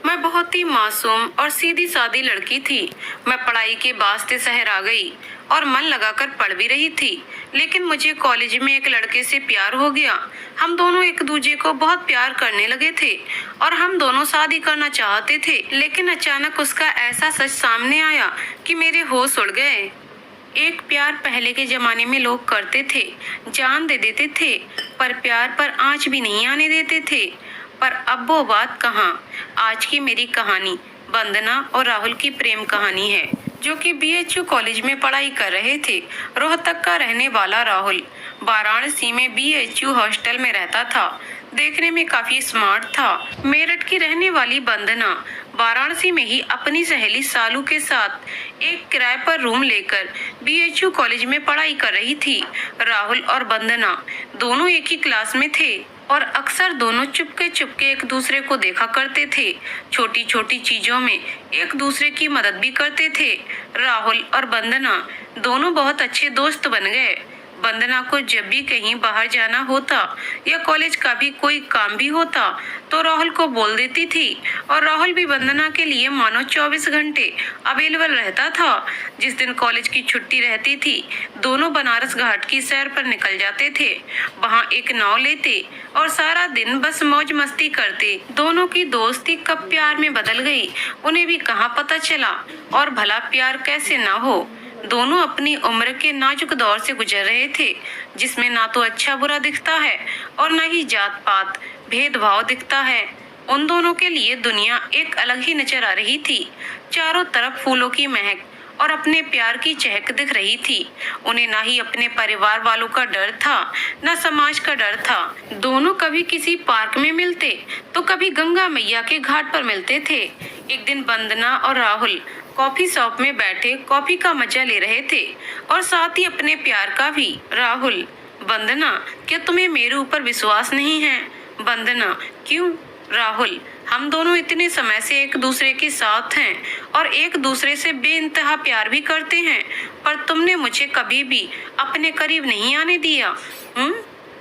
मैं बहुत ही मासूम और सीधी सादी लड़की थी। मैं पढ़ाई के वास्ते शहर आ गई और मन लगाकर पढ़ भी रही थी। लेकिन मुझे कॉलेज में एक लड़के से प्यार हो गया। हम दोनों एक दूसरे को बहुत प्यार करने लगे थे और हम दोनों शादी करना चाहते थे। लेकिन अचानक उसका ऐसा सच सामने आया कि मेरे होश उड़ गए। एक प्यार पहले के जमाने में लोग करते थे, जान दे देते थे, पर प्यार पर आंच भी नहीं आने देते थे। पर अब वो बात कहाँ। आज की मेरी कहानी वंदना और राहुल की प्रेम कहानी है, जो कि बीएचयू कॉलेज में पढ़ाई कर रहे थे। रोहतक का रहने वाला राहुल वाराणसी में बीएचयू हॉस्टल में रहता था। देखने में काफी स्मार्ट था। मेरठ की रहने वाली वंदना वाराणसी में ही अपनी सहेली सालू के साथ एक किराए पर रूम लेकर बीएचयू कॉलेज में पढ़ाई कर रही थी। राहुल और वंदना दोनों एक ही क्लास में थे और अक्सर दोनों चुपके चुपके एक दूसरे को देखा करते थे। छोटी छोटी चीजों में एक दूसरे की मदद भी करते थे। राहुल और वंदना दोनों बहुत अच्छे दोस्त बन गए। वंदना को जब भी कहीं बाहर जाना होता या कॉलेज का भी कोई काम भी होता तो राहुल को बोल देती थी और राहुल भी वंदना के लिए मानो 24 घंटे अवेलेबल रहता था। जिस दिन कॉलेज की छुट्टी रहती थी, दोनों बनारस घाट की सैर पर निकल जाते थे। वहाँ एक नाव लेते और सारा दिन बस मौज मस्ती करते। दोनों की दोस्ती कब प्यार में बदल गई, उन्हें भी कहाँ पता चला। और भला प्यार कैसे ना हो। दोनों अपनी उम्र के नाजुक दौर से गुजर रहे थे, जिसमें ना तो अच्छा बुरा दिखता है और न ही जात पात भेदभाव दिखता है। उन दोनों के लिए दुनिया एक अलग ही नजर आ रही थी। चारों तरफ फूलों की महक और अपने प्यार की चहक दिख रही थी। उन्हें ना ही अपने परिवार वालों का डर था, न समाज का डर था। दोनों कभी किसी पार्क में मिलते तो कभी गंगा मैया के घाट पर मिलते थे। एक दिन वंदना और राहुल कॉफी शॉप में बैठे कॉफी का मजा ले रहे थे और साथ ही अपने प्यार का भी। राहुल: वंदना, क्या तुम्हें मेरे ऊपर विश्वास नहीं है? वंदना: क्यों? राहुल: हम दोनों इतने समय से एक दूसरे के साथ हैं और एक दूसरे से बेइंतहा प्यार भी करते हैं, पर तुमने मुझे कभी भी अपने करीब नहीं आने दिया।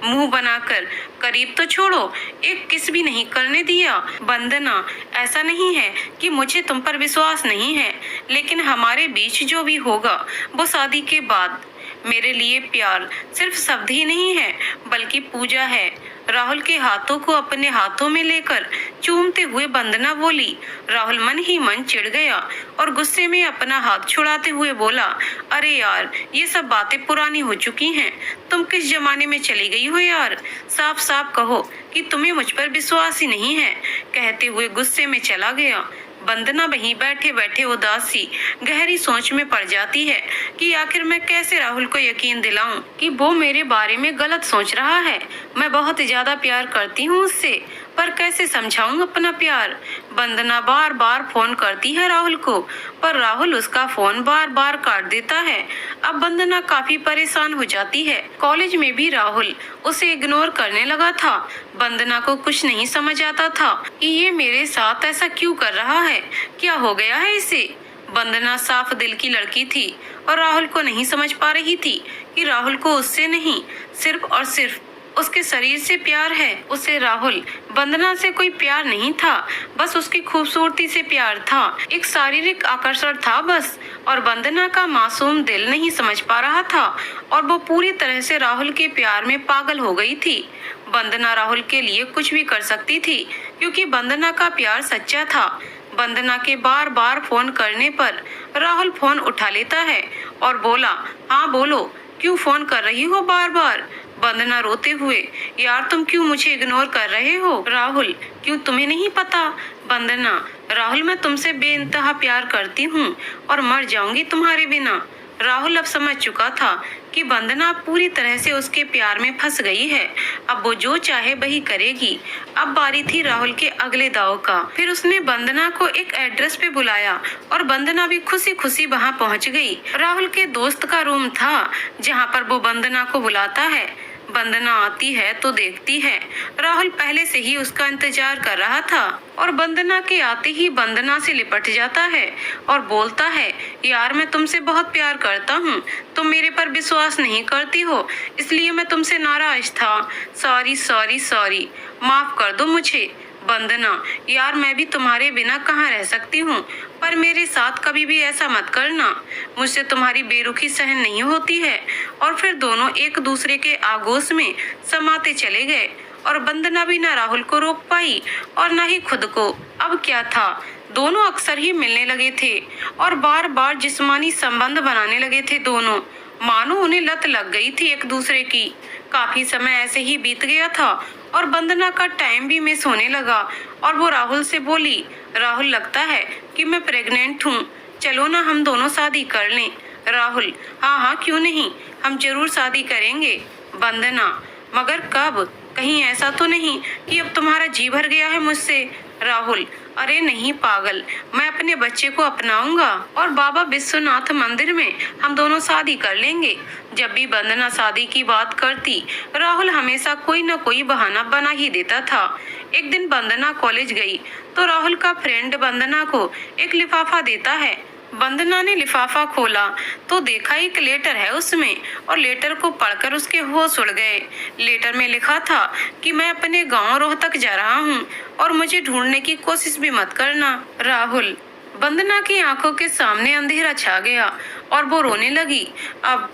मुंह बनाकर करीब तो छोड़ो, एक किस भी नहीं करने दिया। वंदना: ऐसा नहीं है कि मुझे तुम पर विश्वास नहीं है, लेकिन हमारे बीच जो भी होगा वो शादी के बाद। मेरे लिए प्यार सिर्फ शब्द ही नहीं है, बल्कि पूजा है। राहुल के हाथों को अपने हाथों में लेकर चूमते हुए वंदना बोली। राहुल मन ही मन चिढ़ गया और गुस्से में अपना हाथ छुड़ाते हुए बोला, अरे यार, ये सब बातें पुरानी हो चुकी हैं। तुम किस जमाने में चली गई हो यार? साफ साफ कहो कि तुम्हें मुझ पर विश्वास ही नहीं है। कहते हुए गुस्से में चला गया। वंदना वहीं बैठे बैठे उदासी गहरी सोच में पड़ जाती है कि आखिर मैं कैसे राहुल को यकीन दिलाऊं कि वो मेरे बारे में गलत सोच रहा है। मैं बहुत ज्यादा प्यार करती हूँ उससे, पर कैसे समझाऊं अपना प्यार। वंदना बार बार फोन करती है राहुल को, पर राहुल उसका फोन बार बार काट देता है। अब वंदना काफी परेशान हो जाती है। कॉलेज में भी राहुल उसे इग्नोर करने लगा था। वंदना को कुछ नहीं समझ आता था कि ये मेरे साथ ऐसा क्यों कर रहा है, क्या हो गया है इसे। वंदना साफ दिल की लड़की थी और राहुल को नहीं समझ पा रही थी कि राहुल को उससे नहीं, सिर्फ और सिर्फ उसके शरीर से प्यार है। उसे राहुल वंदना से कोई प्यार नहीं था, बस उसकी खूबसूरती से प्यार था, एक शारीरिक आकर्षण था बस। और वंदना का मासूम दिल नहीं समझ पा रहा था और वो पूरी तरह से राहुल के प्यार में पागल हो गई थी। वंदना राहुल के लिए कुछ भी कर सकती थी, क्योंकि वंदना का प्यार सच्चा था। वंदना के बार बार फोन करने पर राहुल फोन उठा लेता है और बोला, हाँ बोलो, क्यों फोन कर रही हो बार बार? वंदना रोते हुए, यार तुम क्यों मुझे इग्नोर कर रहे हो? राहुल: क्यों, तुम्हें नहीं पता? वंदना: राहुल, मैं तुमसे बेइंतहा प्यार करती हूँ और मर जाऊंगी तुम्हारे बिना। राहुल अब समझ चुका था कि वंदना पूरी तरह से उसके प्यार में फंस गई है। अब वो जो चाहे वही करेगी। अब बारी थी राहुल के अगले दाव का। फिर उसने वंदना को एक एड्रेस पे बुलाया और वंदना भी खुशी खुशी वहाँ पहुँच गई। राहुल के दोस्त का रूम था, जहाँ पर वो वंदना को बुलाता है। वंदना आती है तो देखती है राहुल पहले से ही उसका इंतजार कर रहा था और वंदना के आते ही वंदना से लिपट जाता है और बोलता है, यार मैं तुमसे बहुत प्यार करता हूँ, तुम मेरे पर विश्वास नहीं करती हो, इसलिए मैं तुमसे नाराज था। सॉरी सॉरी सॉरी, माफ कर दो मुझे। वंदना, यार मैं भी तुम्हारे बिना कहाँ रह सकती हूँ, पर मेरे साथ कभी भी ऐसा मत करना। मुझसे तुम्हारी बेरुखी सहन नहीं होती है। और फिर दोनों एक दूसरे के आगोश में समाते चले गए और वंदना भी न राहुल को रोक पाई और न ही खुद को। अब क्या था, दोनों अक्सर ही मिलने लगे थे और बार बार जिस्मानी संबंध बनाने लगे थे दोनों, मानो उन्हें लत लग गई थी एक दूसरे की। काफी समय ऐसे ही बीत गया था और वंदना का टाइम भी मिस होने लगा और वो राहुल से बोली, राहुल लगता है कि मैं प्रेग्नेंट हूँ, चलो ना हम दोनों शादी कर लें। राहुल, हाँ हाँ क्यों नहीं, हम जरूर शादी करेंगे। वंदना, मगर कब, कहीं ऐसा तो नहीं कि अब तुम्हारा जी भर गया है मुझसे। राहुल, अरे नहीं पागल, मैं अपने बच्चे को अपनाऊंगा और बाबा विश्वनाथ मंदिर में हम दोनों शादी कर लेंगे। जब भी वंदना शादी की बात करती, राहुल हमेशा कोई न कोई बहाना बना ही देता था। एक दिन वंदना कॉलेज गई तो राहुल का फ्रेंड वंदना को एक लिफाफा देता है। वंदना ने लिफाफा खोला तो देखा एक लेटर है उसमें और लेटर को पढ़कर उसके होश उड़ गए। लेटर में लिखा था कि मैं अपने गांव रोहतक जा रहा हूं और मुझे ढूंढने की कोशिश भी मत करना। राहुल, वंदना की आंखों के सामने अंधेरा छा गया और वो रोने लगी। अब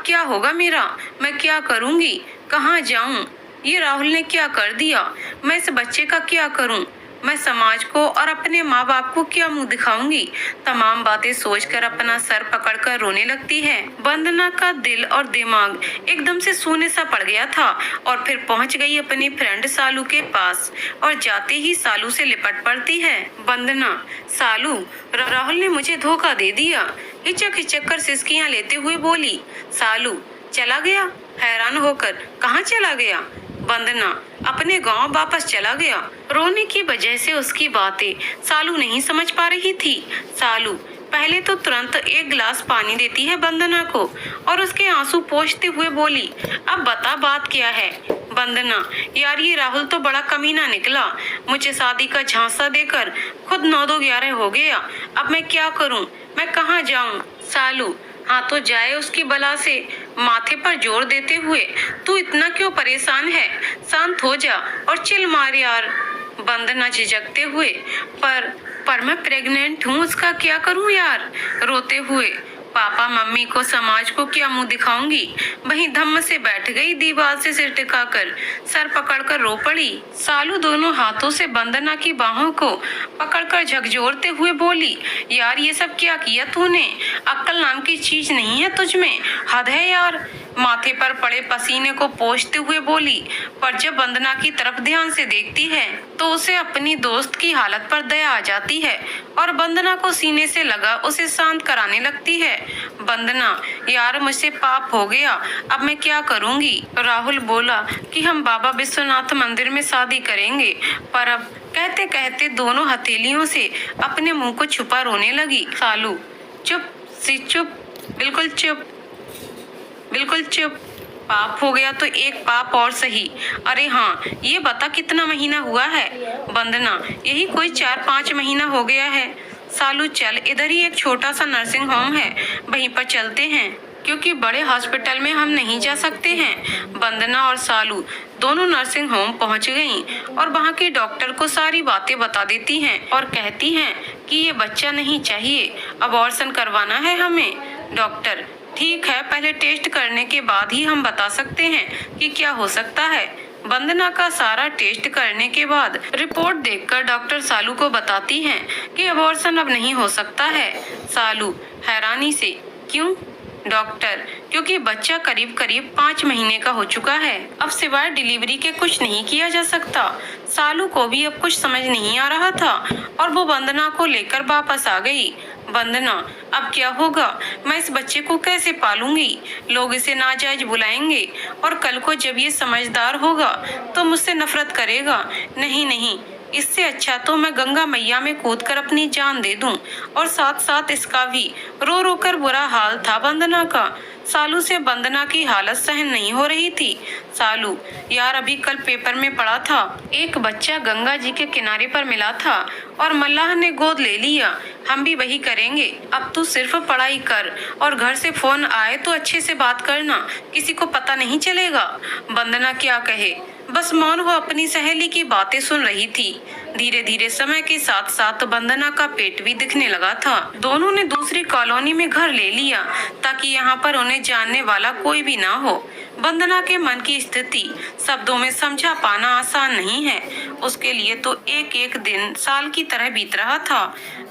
क्या होगा मेरा, मैं क्या करूंगी, कहाँ जाऊं, ये राहुल ने क्या कर दिया, मैं इस बच्चे का क्या करूं, मैं समाज को और अपने माँ बाप को क्या मुंह दिखाऊंगी। तमाम बातें सोचकर अपना सर पकड़कर रोने लगती है। वंदना का दिल और दिमाग एकदम से सूने सा पड़ गया था और फिर पहुंच गई अपनी फ्रेंड सालू के पास और जाते ही सालू से लिपट पड़ती है। वंदना, सालू, राहुल ने मुझे धोखा दे दिया, हिचक हिचक कर सिसकियां लेते हुए बोली। सालू, चला गया? हैरान होकर, कहाँ चला गया? वंदना, अपने गांव वापस चला गया। रोने की वजह से उसकी बातें सालू नहीं समझ पा रही थी। सालू पहले तो तुरंत एक गिलास पानी देती है वंदना को और उसके आंसू पोंछते हुए बोली, अब बता बात क्या है। वंदना, यार ये राहुल तो बड़ा कमीना निकला, मुझे शादी का झांसा देकर खुद 9-2-11 हो गया। अब मैं क्या करूं, मैं कहाँ जाऊं? सालू, हाँ तो जाए उसकी बला से, माथे पर जोर देते हुए, तू इतना क्यों परेशान है, शांत हो जा और चिल मार यार। वंदना झिझकते हुए, पर मैं प्रेग्नेंट हूँ, उसका क्या करूँ यार। रोते हुए, पापा मम्मी को समाज को क्या मुंह दिखाऊंगी। वहीं धम्म से बैठ गई, दीवार से सिर टिकाकर सर पकड़कर रो पड़ी। सालू दोनों हाथों से वंदना की बाहों को पकड़कर झकझोरते हुए बोली, यार ये सब क्या किया तूने, अक्ल नाम की चीज नहीं है तुझ में, हद है यार। माथे पर पड़े पसीने को पोंछते हुए बोली, पर जब वंदना की तरफ ध्यान से देखती है तो उसे अपनी दोस्त की हालत पर दया आ जाती है और वंदना को सीने से लगा उसे शांत कराने लगती है। वंदना, यार मुझसे पाप हो गया, अब मैं क्या करूंगी। राहुल बोला कि हम बाबा विश्वनाथ मंदिर में शादी करेंगे, पर अब कहते कहते दोनों हथेलियों से अपने मुंह को छुपा रोने लगी। सालू, चुप सी चुप, बिल्कुल चुप, बिल्कुल चुप। पाप हो गया तो एक पाप और सही। अरे हाँ, ये बता कितना महीना हुआ है। वंदना, यही कोई 4-5 महीना हो गया है। सालू, चल इधर ही एक छोटा सा नर्सिंग होम है, वहीं पर चलते हैं, क्योंकि बड़े हॉस्पिटल में हम नहीं जा सकते हैं। वंदना और सालू दोनों नर्सिंग होम पहुंच गईं और वहां के डॉक्टर को सारी बातें बता देती हैं और कहती हैं कि ये बच्चा नहीं चाहिए, अबॉर्शन करवाना है हमें। डॉक्टर, ठीक है, पहले टेस्ट करने के बाद ही हम बता सकते हैं कि क्या हो सकता है। वंदना का सारा टेस्ट करने के बाद रिपोर्ट देखकर डॉक्टर सालू को बताती हैं कि अबॉर्शन अब नहीं हो सकता है। सालू हैरानी से, क्यों? डॉक्टर, क्योंकि बच्चा करीब करीब 5 महीने का हो चुका है, अब सिवाय डिलीवरी के कुछ नहीं किया जा सकता। सालू को भी अब कुछ समझ नहीं आ रहा था और वो वंदना को लेकर वापस आ गई। वंदना, अब क्या होगा, मैं इस बच्चे को कैसे पालूंगी, लोग इसे नाजायज बुलाएंगे और कल को जब ये समझदार होगा तो मुझसे नफरत करेगा। नहीं नहीं, इससे अच्छा तो मैं गंगा मैया में कूदकर अपनी जान दे दूं। और साथ साथ इसका भी। रो रो कर बुरा हाल था वंदना का। सालू से वंदना की हालत सहन नहीं हो रही थी। सालू, यार अभी कल पेपर में पढ़ा था, एक बच्चा गंगा जी के किनारे पर मिला था और मल्लाह ने गोद ले लिया। हम भी वही करेंगे। अब तू सिर्फ पढ़ाई कर और घर से फोन आए तो अच्छे से बात करना, किसी को पता नहीं चलेगा। वंदना क्या कहे, बस मौन वो अपनी सहेली की बातें सुन रही थी। धीरे धीरे समय के साथ साथ वंदना का पेट भी दिखने लगा था। दोनों ने दूसरी कॉलोनी में घर ले लिया ताकि यहाँ पर उन्हें जानने वाला कोई भी ना हो। वंदना के मन की स्थिति शब्दों में समझा पाना आसान नहीं है। उसके लिए तो एक एक दिन साल की तरह बीत रहा था।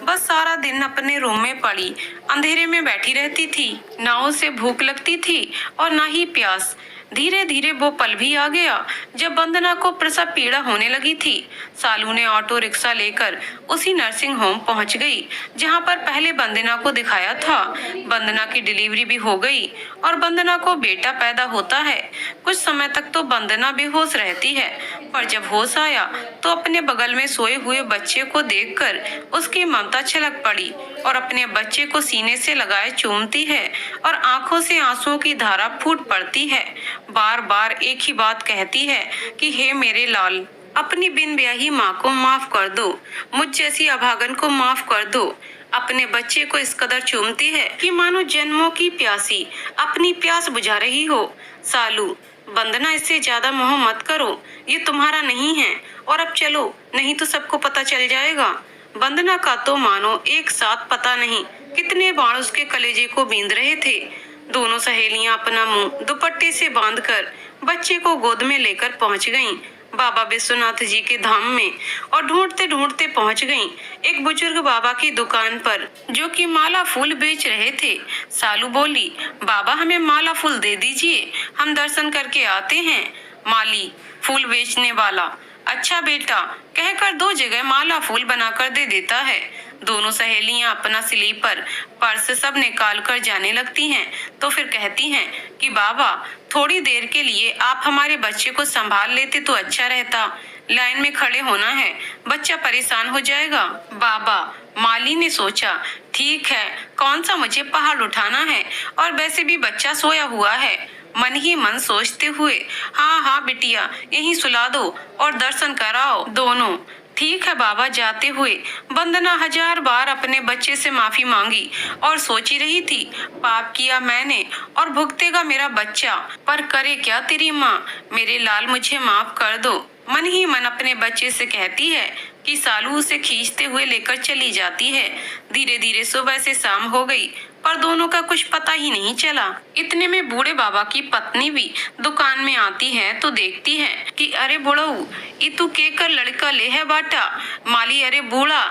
बस सारा दिन अपने रूम में पड़ी अंधेरे में बैठी रहती थी। ना उसे भूख लगती थी और ना ही प्यास। धीरे धीरे वो पल भी आ गया जब वंदना को प्रसव पीड़ा होने लगी थी। सालू ने ऑटो रिक्शा लेकर उसी नर्सिंग होम पहुंच गई जहां पर पहले वंदना को दिखाया था। वंदना की डिलीवरी भी हो गई और वंदना को बेटा पैदा होता है। कुछ समय तक तो वंदना बेहोश रहती है, पर जब होश आया तो अपने बगल में सोए हुए बच्चे को देखकर उसकी ममता छलक पड़ी और अपने बच्चे को सीने से लगाए चूमती है और आंखों से आंसुओं की धारा फूट पड़ती है। बार बार एक ही बात कहती है कि हे मेरे लाल, अपनी बिन ब्याही माँ को माफ कर दो, मुझ जैसी अभागन को माफ कर दो। अपने बच्चे को इस कदर चूमती है कि मानो जन्मों की प्यासी अपनी प्यास बुझा रही हो। सालू, वंदना, इससे ज्यादा मोह मत करो, ये तुम्हारा नहीं है और अब चलो, नहीं तो सबको पता चल जाएगा। वंदना का तो मानो एक साथ पता नहीं कितने बाण उसके कलेजे को बींध रहे थे। दोनों सहेलियां अपना मुंह दुपट्टे से बांधकर बच्चे को गोद में लेकर पहुंच गईं बाबा विश्वनाथ जी के धाम में और ढूंढते ढूंढते पहुंच गईं एक बुजुर्ग बाबा की दुकान पर जो कि माला फूल बेच रहे थे। सालू बोली, बाबा हमें माला फूल दे दीजिए, हम दर्शन करके आते हैं। माली, फूल बेचने वाला, अच्छा बेटा कहकर 2 जगह माला फूल बनाकर दे देता है। दोनों सहेलियां अपना स्लीपर पर्स सब निकाल कर जाने लगती हैं तो फिर कहती हैं कि बाबा थोड़ी देर के लिए आप हमारे बच्चे को संभाल लेते तो अच्छा रहता, लाइन में खड़े होना है, बच्चा परेशान हो जाएगा। बाबा, माली ने सोचा, ठीक है, कौन सा मुझे पहाड़ उठाना है और वैसे भी बच्चा सोया हुआ है। मन ही मन सोचते हुए, हाँ हाँ बिटिया, यहीं सुला दो और दर्शन कराओ दोनों। ठीक है बाबा। जाते हुए वंदना 1000 बार अपने बच्चे से माफी मांगी और सोची रही थी, पाप किया मैंने और भुगतेगा मेरा बच्चा, पर करे क्या तेरी माँ, मेरे लाल मुझे माफ कर दो। मन ही मन अपने बच्चे से कहती है कि सालू उसे खींचते हुए लेकर चली जाती है। धीरे धीरे सुबह से शाम हो गई पर दोनों का कुछ पता ही नहीं चला। इतने में बूढ़े बाबा की पत्नी भी दुकान में आती है तो देखती है कि अरे बुढ़ऊ, ये तू के कर लड़का ले है बाटा। माली, अरे बूढ़ा,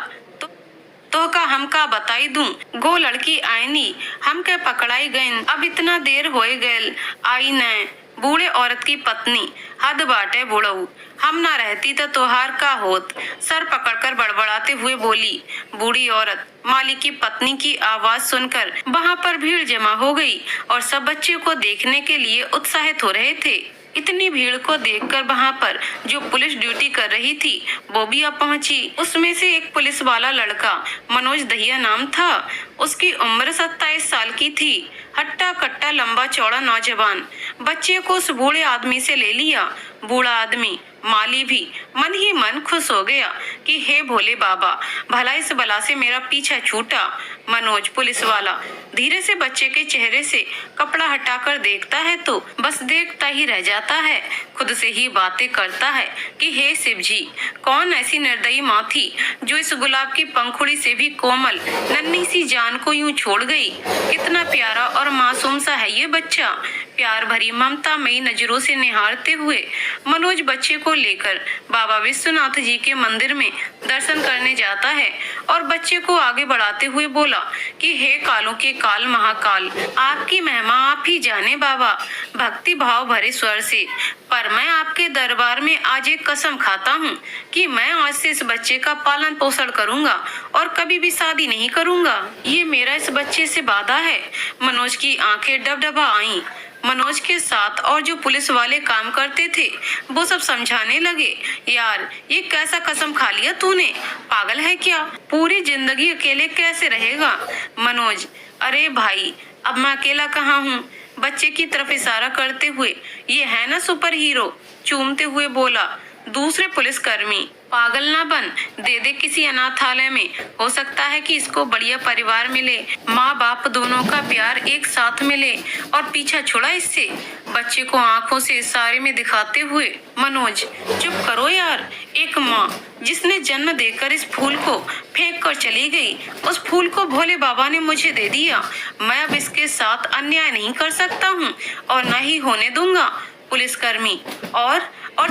तो का हम का बताई दूं, गो लड़की आईनी, हम के पकड़ाई गयन, अब इतना देर होए गयल आई न। बूढ़े औरत की पत्नी, हद बाटे बुढ़ऊ, हम ना रहती तो तोहार का होत, सर पकड़कर बड़बड़ाते हुए बोली बूढ़ी औरत। माली की पत्नी की आवाज सुनकर वहाँ पर भीड़ जमा हो गई और सब बच्चे को देखने के लिए उत्साहित हो रहे थे। इतनी भीड़ को देखकर वहाँ पर जो पुलिस ड्यूटी कर रही थी वो भी आ पहुंची। उसमें से एक पुलिस वाला लड़का, मनोज दहिया नाम था, उसकी उम्र 27 साल की थी। हट्टा कट्टा लंबा चौड़ा नौजवान बच्चे को उस बूढ़े आदमी से ले लिया। बूढ़ा आदमी, माली भी मन ही मन खुश हो गया कि हे भोले बाबा, भला इस बला से मेरा पीछा छूटा। मनोज पुलिस वाला धीरे से बच्चे के चेहरे से कपड़ा हटाकर देखता है तो बस देखता ही रह जाता है। खुद से ही बातें करता है कि हे शिव जी, कौन ऐसी निर्दयी माँ थी जो इस गुलाब की पंखुड़ी से भी कोमल नन्ही सी जान को यूं छोड़ गई। कितना प्यारा और मासूम सा है ये बच्चा। प्यार भरी ममता मई नजरों से निहारते हुए मनोज बच्चे को लेकर बाबा विश्वनाथ जी के मंदिर में दर्शन करने जाता है और बच्चे को आगे बढ़ाते हुए बोला कि हे कालों के काल महाकाल, आपकी महिमा आप ही जाने बाबा। भक्ति भाव भरे स्वर से, पर मैं आपके दरबार में आज एक कसम खाता हूँ कि मैं आज से इस बच्चे का पालन पोषण करूंगा और कभी भी शादी नहीं करूंगा। ये मेरा इस बच्चे से वादा है। मनोज की आंखें डबडबा आईं। मनोज के साथ और जो पुलिस वाले काम करते थे वो सब समझाने लगे, यार ये कैसा कसम खा लिया तूने, पागल है क्या, पूरी जिंदगी अकेले कैसे रहेगा। मनोज, अरे भाई अब मैं अकेला कहाँ हूँ। बच्चे की तरफ इशारा करते हुए, ये है ना सुपर हीरो, चूमते हुए बोला। दूसरे पुलिसकर्मी, पागल ना बन, दे दे किसी अनाथालय में, हो सकता है कि इसको बढ़िया परिवार मिले, माँ बाप दोनों का प्यार एक साथ मिले और पीछा छुड़ा इससे। बच्चे को आंखों से इशारे में दिखाते हुए, मनोज चुप करो यार। एक माँ जिसने जन्म देकर इस फूल को फेंक कर चली गई, उस फूल को भोले बाबा ने मुझे दे दिया। मैं अब इसके साथ अन्याय नहीं कर सकता हूँ और न ही होने दूंगा। पुलिसकर्मी, और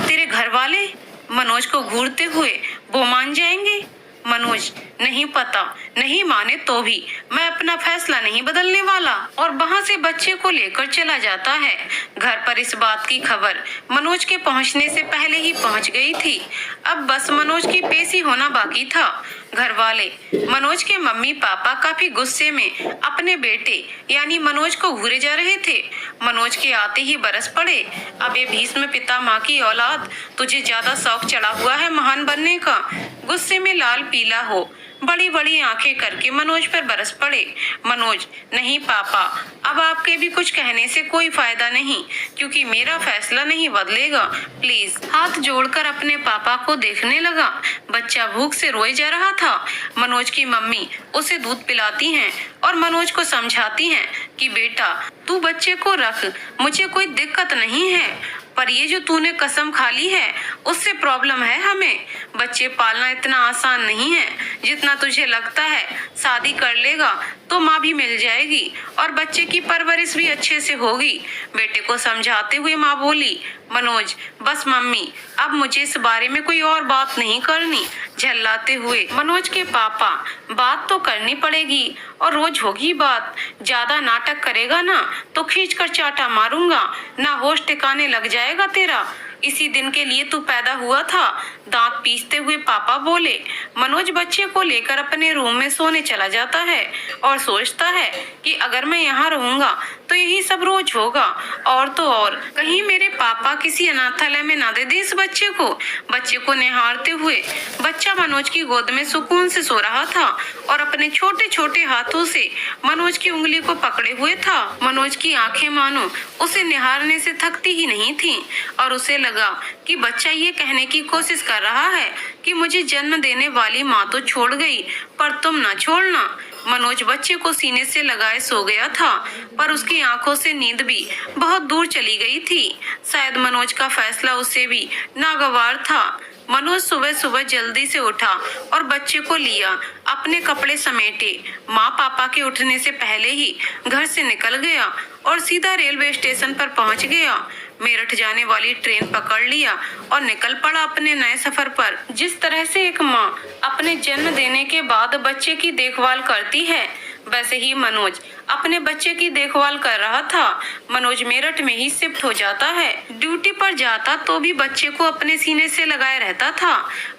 तेरे घर वाले? मनोज को घूरते हुए, वो मान जाएंगे? मनोज, नहीं पता, नहीं माने तो भी मैं अपना फैसला नहीं बदलने वाला। और वहाँ से बच्चे को लेकर चला जाता है। घर पर इस बात की खबर मनोज के पहुँचने से पहले ही पहुँच गई थी। अब बस मनोज की पेशी होना बाकी था। घर वाले, मनोज के मम्मी पापा काफी गुस्से में अपने बेटे यानी मनोज को घूरे जा रहे थे। मनोज के आते ही बरस पड़े, अबे भीष्म पितामह की औलाद, तुझे ज्यादा शौक चढ़ा हुआ है महान बनने का। गुस्से में लाल पीला हो बड़ी बड़ी आंखें करके मनोज पर बरस पड़े। मनोज, नहीं पापा, अब आपके भी कुछ कहने से कोई फायदा नहीं, क्योंकि मेरा फैसला नहीं बदलेगा। प्लीज। हाथ जोड़कर अपने पापा को देखने लगा। बच्चा भूख से रोए जा रहा था। मनोज की मम्मी उसे दूध पिलाती हैं और मनोज को समझाती हैं कि बेटा तू बच्चे को रख, मुझे कोई दिक्कत नहीं है, पर ये जो तूने कसम खा ली है उससे प्रॉब्लम है हमें। बच्चे पालना इतना आसान नहीं है जितना तुझे लगता है। शादी कर लेगा तो माँ भी मिल जाएगी और बच्चे की परवरिश भी अच्छे से होगी। बेटे को समझाते हुए माँ बोली, मनोज बस मम्मी, अब मुझे इस बारे में कोई और बात नहीं करनी। झल्लाते हुए मनोज के पापा, बात तो करनी पड़ेगी और रोज होगी बात। ज्यादा नाटक करेगा ना तो खींच कर चाटा मारूंगा, ना होश ठिकाने लग जाएगा तेरा। इसी दिन के लिए तू पैदा हुआ था। दांत पीसते हुए पापा बोले। मनोज बच्चे को लेकर अपने रूम में सोने चला जाता है और सोचता है कि अगर मैं यहाँ रहूंगा तो यही सब रोज होगा। और तो और कहीं मेरे पापा किसी अनाथालय में ना दे दे इस बच्चे को। बच्चे को निहारते हुए बच्चा मनोज की गोद में सुकून से सो रहा था और अपने छोटे छोटे हाथों से मनोज की उंगली को पकड़े हुए था। मनोज की आंखें मानो उसे निहारने से थकती ही नहीं थी और उसे लगा कि बच्चा ये कहने की कोशिश कर रहा है कि मुझे जन्म देने वाली माँ तो छोड़ गई, पर तुम ना छोड़ना। मनोज बच्चे को सीने से लगाए सो गया था, पर उसकी आंखों से नींद भी बहुत दूर चली गई थी। शायद मनोज का फैसला उसे भी नागवार था। मनोज सुबह सुबह जल्दी से उठा और बच्चे को लिया, अपने कपड़े समेटे, माँ पापा के उठने से पहले ही घर से निकल गया और सीधा रेलवे स्टेशन पर पहुंच गया। मेरठ जाने वाली ट्रेन पकड़ लिया और निकल पड़ा अपने नए सफर पर। जिस तरह से एक माँ अपने जन्म देने के बाद बच्चे की देखभाल करती है, वैसे ही मनोज अपने बच्चे की देखभाल कर रहा था। मनोज मेरठ में ही शिफ्ट हो जाता है। ड्यूटी पर जाता तो भी बच्चे को अपने सीने से लगाए रहता था।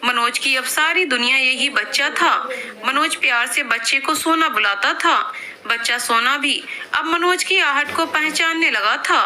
मनोज की अब सारी दुनिया यही बच्चा था। मनोज प्यार से बच्चे को सोना बुलाता था। बच्चा सोना भी अब मनोज की आहट को पहचानने लगा था।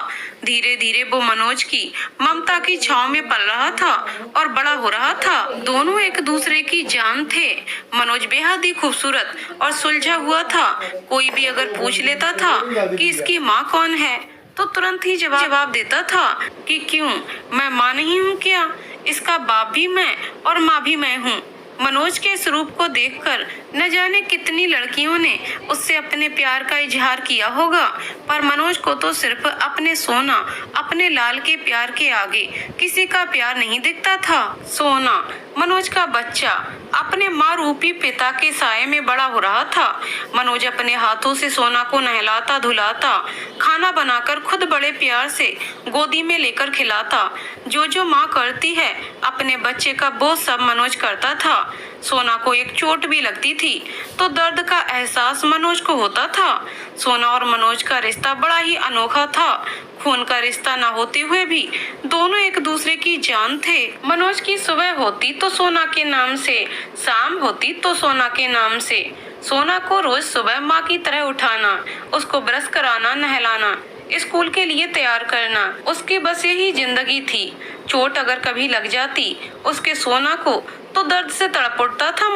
धीरे धीरे वो मनोज की ममता की छांव में पल रहा था और बड़ा हो रहा था। दोनों एक दूसरे की जान थे। मनोज बेहद ही खूबसूरत और सुलझा हुआ था। कोई भी अगर पूछ लेता था कि इसकी माँ कौन है तो तुरंत ही जवाब देता था कि क्यों, मैं माँ नहीं हूँ क्या? इसका बाप भी मैं और माँ भी मैं हूँ। मनोज के इस रूप को देखकर न जाने कितनी लड़कियों ने उससे अपने प्यार का इजहार किया होगा, पर मनोज को तो सिर्फ अपने सोना, अपने लाल के प्यार के आगे किसी का प्यार नहीं दिखता था। सोना, मनोज का बच्चा, अपने माँ रूपी पिता के साये में बड़ा हो रहा था। मनोज अपने हाथों से सोना को नहलाता धुलाता, खाना बनाकर खुद बड़े प्यार से गोदी में लेकर खिलाता। जो माँ करती है अपने बच्चे का वो सब मनोज करता था। सोना को एक चोट भी लगती थी तो दर्द का एहसास मनोज को होता था। सोना और मनोज का रिश्ता बड़ा ही अनोखा था। खून का रिश्ता न होते हुए भी दोनों एक दूसरे की जान थे। मनोज की सुबह होती तो सोना के नाम से, शाम होती तो सोना के नाम से। सोना को रोज सुबह माँ की तरह उठाना, उसको ब्रश कराना, नहलाना, स्कूल के लिए तैयार करना, उसकी बस यही जिंदगी थी। चोट अगर कभी लग जाती उसके सोना को तो दर्द से तड़प उठता था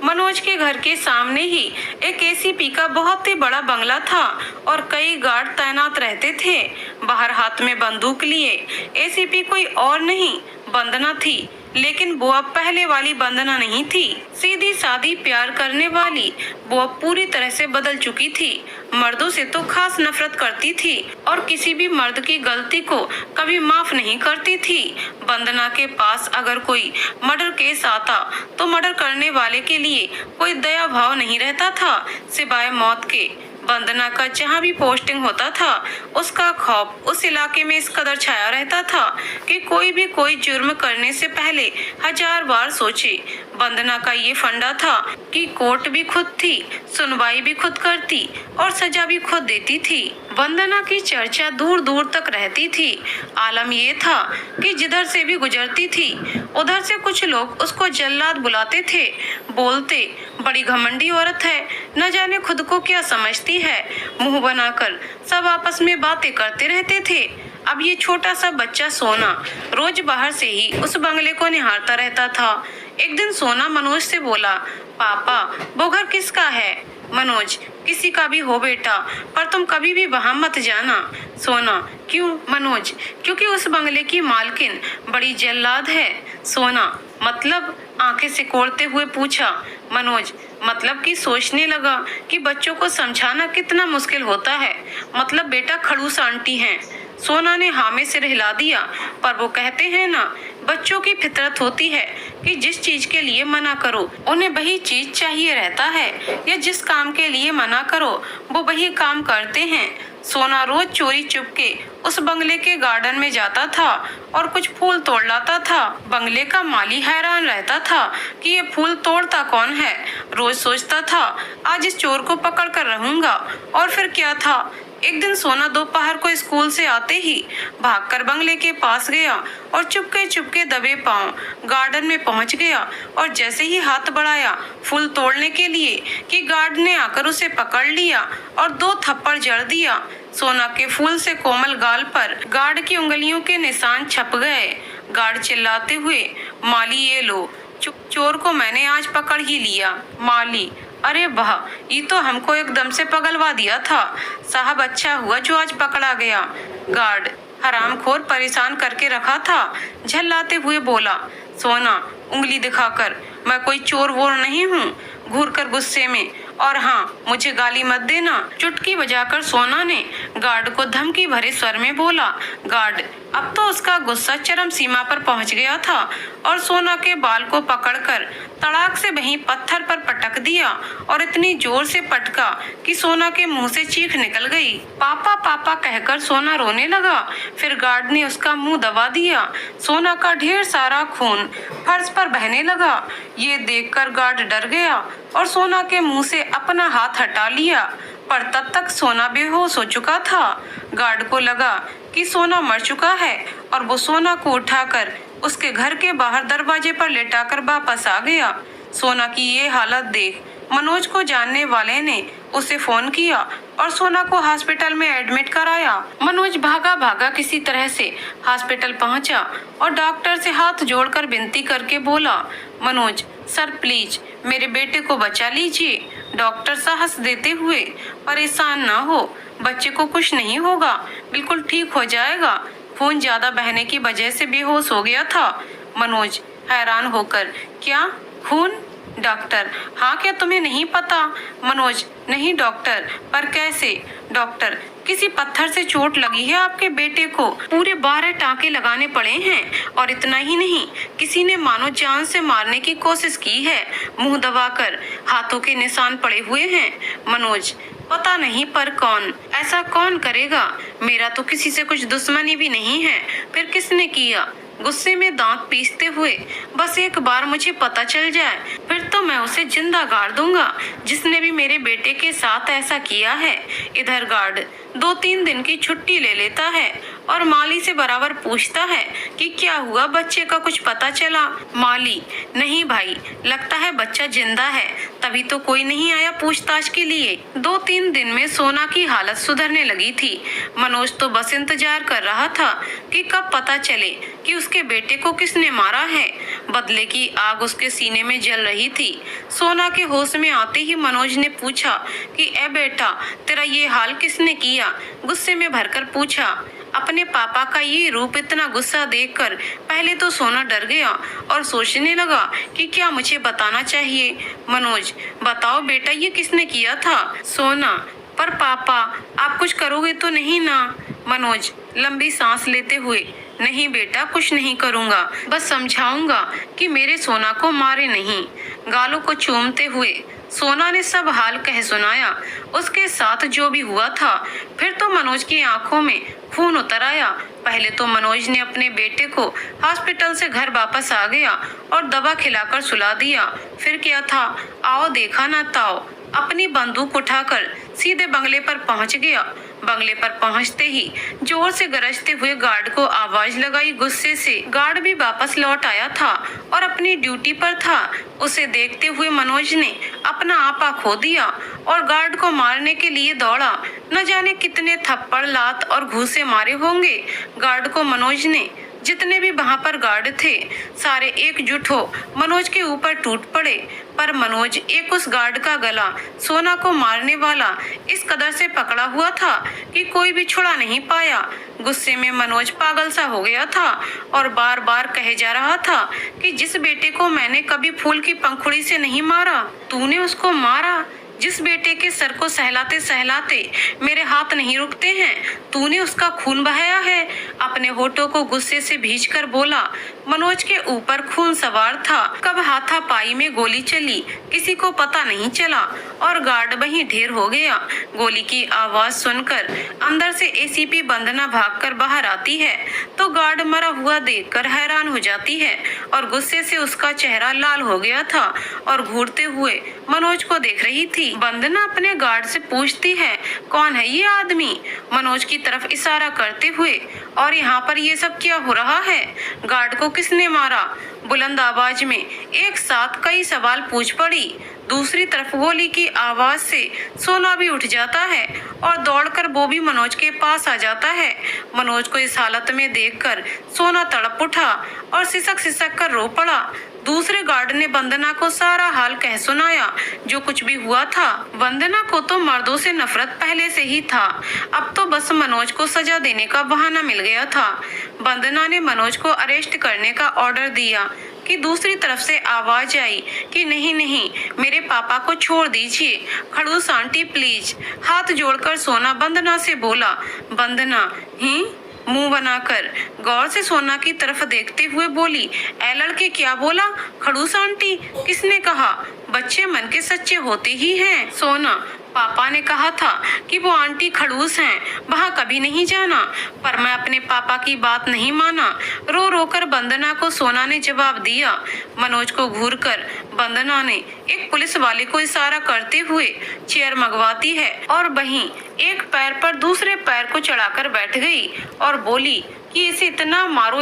मनोज के घर के सामने ही एक एसीपी का बहुत ही बड़ा बंगला था और कई गार्ड तैनात रहते थे। बाहर हाथ में बंदूक लिए एसीपी कोई और नहीं वंदना थी, लेकिन वो अब पहले वाली वंदना नहीं थी। सीधी सादी प्यार करने वाली वो अब पूरी तरह से बदल चुकी थी। मर्दों से तो खास नफरत करती थी और किसी भी मर्द की गलती को कभी माफ नहीं करती थी। वंदना के पास अगर कोई मर्डर केस आता तो मर्डर करने वाले के लिए कोई दया भाव नहीं रहता था सिवाय मौत के। वंदना का जहाँ भी पोस्टिंग होता था उसका खौफ उस इलाके में इस कदर छाया रहता था कि कोई भी कोई जुर्म करने से पहले 1000 बार सोचे। वंदना का ये फंडा था कि कोर्ट भी खुद थी, सुनवाई भी खुद करती और सजा भी खुद देती थी। वंदना की चर्चा दूर दूर तक रहती थी। आलम ये था कि जिधर से भी गुजरती थी उधर से कुछ लोग उसको जल्लाद बुलाते थे, बोलते बड़ी घमंडी औरत है, न जाने खुद को क्या समझती है। मुंह बनाकर सब आपस में बातें करते रहते थे। अब ये छोटा सा बच्चा सोना रोज बाहर से ही उस बंगले को निहारता रहता था। एक दिन सोना मनोज से बोला, पापा वो घर किसका है? मनोज, किसी का भी हो बेटा, पर तुम कभी भी वहाँ मत जाना। सोना, क्यों? मनोज, क्योंकि उस बंगले की मालकिन बड़ी जल्लाद है। सोना, मतलब? आंखें सिकोड़ते हुए पूछा मनोज। मतलब कि सोचने लगा कि बच्चों को समझाना कितना मुश्किल होता है। मतलब बेटा खड़ूस आंटी हैं। सोना ने हाँ में सिर हिला दिया, पर वो कहते हैं ना, बच्चों की फितरत होती है कि जिस चीज के लिए मना करो उन्हें वही चीज चाहिए रहता है, या जिस काम के लिए मना करो वो वही काम करते हैं। सोना रोज चोरी चुपके उस बंगले के गार्डन में जाता था और कुछ फूल तोड़ लाता था। बंगले का माली हैरान रहता था कि ये फूल तोड़ता कौन है। रोज सोचता था आज इस चोर को पकड़ कर रहूंगा। और फिर क्या था, एक दिन सोना दोपहर को स्कूल से आते ही भागकर बंगले के पास गया और चुपके चुपके दबे पांव गार्डन में पहुंच गया। और जैसे ही हाथ बढ़ाया फूल तोड़ने के लिए कि गार्ड ने आकर उसे पकड़ लिया और 2 थप्पड़ जड़ दिया। सोना के फूल से कोमल गाल पर गार्ड की उंगलियों के निशान छप गए। गार्ड चिल्लाते हुए, माली ये लो, चोर को मैंने आज पकड़ ही लिया। माली, अरे वाह, ये तो हमको एकदम से पगलवा दिया था। साहब अच्छा हुआ जो आज पकड़ा गया। गार्ड हरामखोर परेशान करके रखा था, झल्लाते हुए बोला। सोना उंगली दिखाकर, मैं कोई चोर वोर नहीं हूँ। घूरकर गुस्से में, और हाँ मुझे गाली मत देना। चुटकी बजाकर सोना ने गार्ड को धमकी भरे स्वर में बोला। गार्ड अब तो उसका गुस्सा चरम सीमा पर पहुंच गया था और सोना के बाल को पकड़कर तड़ाक से वहीं पत्थर पर पटक दिया और इतनी जोर से पटका कि सोना के मुंह से चीख निकल गई। पापा पापा कहकर सोना रोने लगा। फिर गार्ड ने उसका मुंह दबा दिया। सोना का ढेर सारा खून फर्श पर बहने लगा। ये देखकर गार्ड डर गया और सोना के मुंह से अपना हाथ हटा लिया, पर तब तक सोना बेहोश हो चुका था। गार्ड को लगा कि सोना मर चुका है और वो सोना को उठाकर उसके घर के बाहर दरवाजे पर लेटाकर वापस आ गया। सोना की ये हालत देख मनोज को जानने वाले ने उसे फोन किया और सोना को हॉस्पिटल में एडमिट कराया। मनोज भागा भागा किसी तरह से हॉस्पिटल पहुंचा और डॉक्टर से हाथ जोड़कर विनती करके बोला, मनोज सर प्लीज मेरे बेटे को बचा लीजिए। डॉक्टर साहस देते हुए, परेशान ना हो, बच्चे को कुछ नहीं होगा, बिल्कुल ठीक हो जाएगा। खून ज्यादा बहने की वजह से बेहोश हो गया था। मनोज हैरान होकर, क्या खून? डॉक्टर, हाँ क्या तुम्हें नहीं पता? मनोज, नहीं डॉक्टर, पर कैसे? डॉक्टर, किसी पत्थर से चोट लगी है आपके बेटे को, पूरे 12 टांके लगाने पड़े हैं। और इतना ही नहीं, किसी ने मानो जान से मारने की कोशिश की है। मुंह दबाकर हाथों के निशान पड़े हुए हैं। मनोज, पता नहीं पर कौन? ऐसा कौन करेगा? मेरा तो किसी से कुछ दुश्मनी भी नहीं है, फिर किसने किया? गुस्से में दांत पीसते हुए, बस एक बार मुझे पता चल जाए फिर तो मैं उसे जिंदा गाड़ दूंगा जिसने भी मेरे बेटे के साथ ऐसा किया है। इधर गार्ड 2-3 दिन की छुट्टी ले लेता है और माली से बराबर पूछता है कि क्या हुआ, बच्चे का कुछ पता चला? माली, नहीं भाई, लगता है बच्चा जिंदा है, तभी तो कोई नहीं आया पूछताछ के लिए। 2-3 दिन में सोना की हालत सुधरने लगी थी। मनोज तो बस इंतजार कर रहा था कि कब पता चले कि उसके बेटे को किसने मारा है। बदले की आग उसके सीने में जल रही थी। सोना के होश में आते ही मनोज ने पूछा कि ए बेटा, तेरा ये हाल किसने किया? गुस्से में भरकर पूछा। अपने पापा का ये रूप इतना गुस्सा देखकर पहले तो सोना डर गया और सोचने लगा कि क्या मुझे बताना चाहिए। मनोज, बताओ बेटा, ये किसने किया था? सोना, पर पापा, आप कुछ करोगे तो नहीं ना? मनोज लंबी सांस लेते हुए, नहीं बेटा, कुछ नहीं करूंगा, बस समझाऊंगा कि मेरे सोना को मारे नहीं। गालों को चूमते हुए सोना ने सब हाल कह सुनाया, उसके साथ जो भी हुआ था। फिर तो मनोज की आंखों में खून उतर आया। पहले तो मनोज ने अपने बेटे को हॉस्पिटल से घर वापस आ गया और दवा खिलाकर सुला दिया। फिर क्या था, आओ देखा ना ताओ, अपनी बंदूक उठाकर सीधे बंगले पर पहुंच गया। बंगले पर पहुंचते ही जोर से गरजते हुए गार्ड को आवाज लगाई गुस्से से। गार्ड भी वापस लौट आया था और अपनी ड्यूटी पर था। उसे देखते हुए मनोज ने अपना आपा खो दिया और गार्ड को मारने के लिए दौड़ा। न जाने कितने थप्पड़, लात और घूंसे मारे होंगे। गार्ड को मनोज ने, जितने भी वहां पर गार्ड थे, सारे एकजुट हो मनोज के ऊपर टूट पड़े। पर मनोज एक उस गार्ड का गला सोना को मारने वाला इस कदर से पकड़ा हुआ था कि कोई भी छुड़ा नहीं पाया। गुस्से में मनोज पागल सा हो गया था और बार बार कहे जा रहा था कि जिस बेटे को मैंने कभी फूल की पंखुड़ी से नहीं मारा, तूने उसको मारा। जिस बेटे के सर को सहलाते सहलाते मेरे हाथ नहीं रुकते हैं, तूने उसका खून बहाया है। अपने होठों को गुस्से से भींचकर बोला। मनोज के ऊपर खून सवार था। कब हाथापाई में गोली चली, किसी को पता नहीं चला और गार्ड वहीं ढेर हो गया। गोली की आवाज सुनकर अंदर से एसीपी वंदना भागकर बाहर आती है तो गार्ड मरा हुआ देखकर हैरान हो जाती है और गुस्से से उसका चेहरा लाल हो गया था और घूरते हुए मनोज को देख रही थी। वंदना अपने गार्ड से पूछती है, कौन है ये आदमी? मनोज की तरफ इशारा करते हुए, और यहाँ पर ये सब क्या हो रहा है? गार्ड को किसने मारा? बुलंद आवाज में एक साथ कई सवाल पूछ पड़ी। दूसरी तरफ गोली की आवाज से सोना भी उठ जाता है और दौड़कर वो भी मनोज के पास आ जाता है। मनोज को इस हालत में देखकर सोना तड़प उठा और सिसक सिसक कर रो पड़ा। दूसरे गार्ड ने वंदना को सारा हाल कह सुनाया, जो कुछ भी हुआ था। वंदना को तो मर्दों से नफरत पहले से ही था, अब तो बस मनोज को सजा देने का बहाना मिल गया था। वंदना ने मनोज को अरेस्ट करने का ऑर्डर दिया कि दूसरी तरफ से आवाज आई कि नहीं नहीं, मेरे पापा को छोड़ दीजिए। खड़ूस आंटी प्लीज। हाथ जोड़कर सोना वंदना से बोला। वंदना ही मुंह बनाकर गौर से सोना की तरफ देखते हुए बोली, ऐ लड़के, क्या बोला? खड़ूस आंटी? किसने कहा? बच्चे मन के सच्चे होते ही हैं। सोना, पापा ने कहा था कि वो आंटी खड़ूस हैं, वहाँ कभी नहीं जाना, पर मैं अपने पापा की बात नहीं माना। रो रो कर वंदना को सोना ने जवाब दिया। मनोज को घूरकर वंदना ने एक पुलिस वाले को इशारा करते हुए चेयर मंगवाती है और वहीं एक पैर पर दूसरे पैर को चढ़ाकर बैठ गई और बोली कि इसे इतना मारो,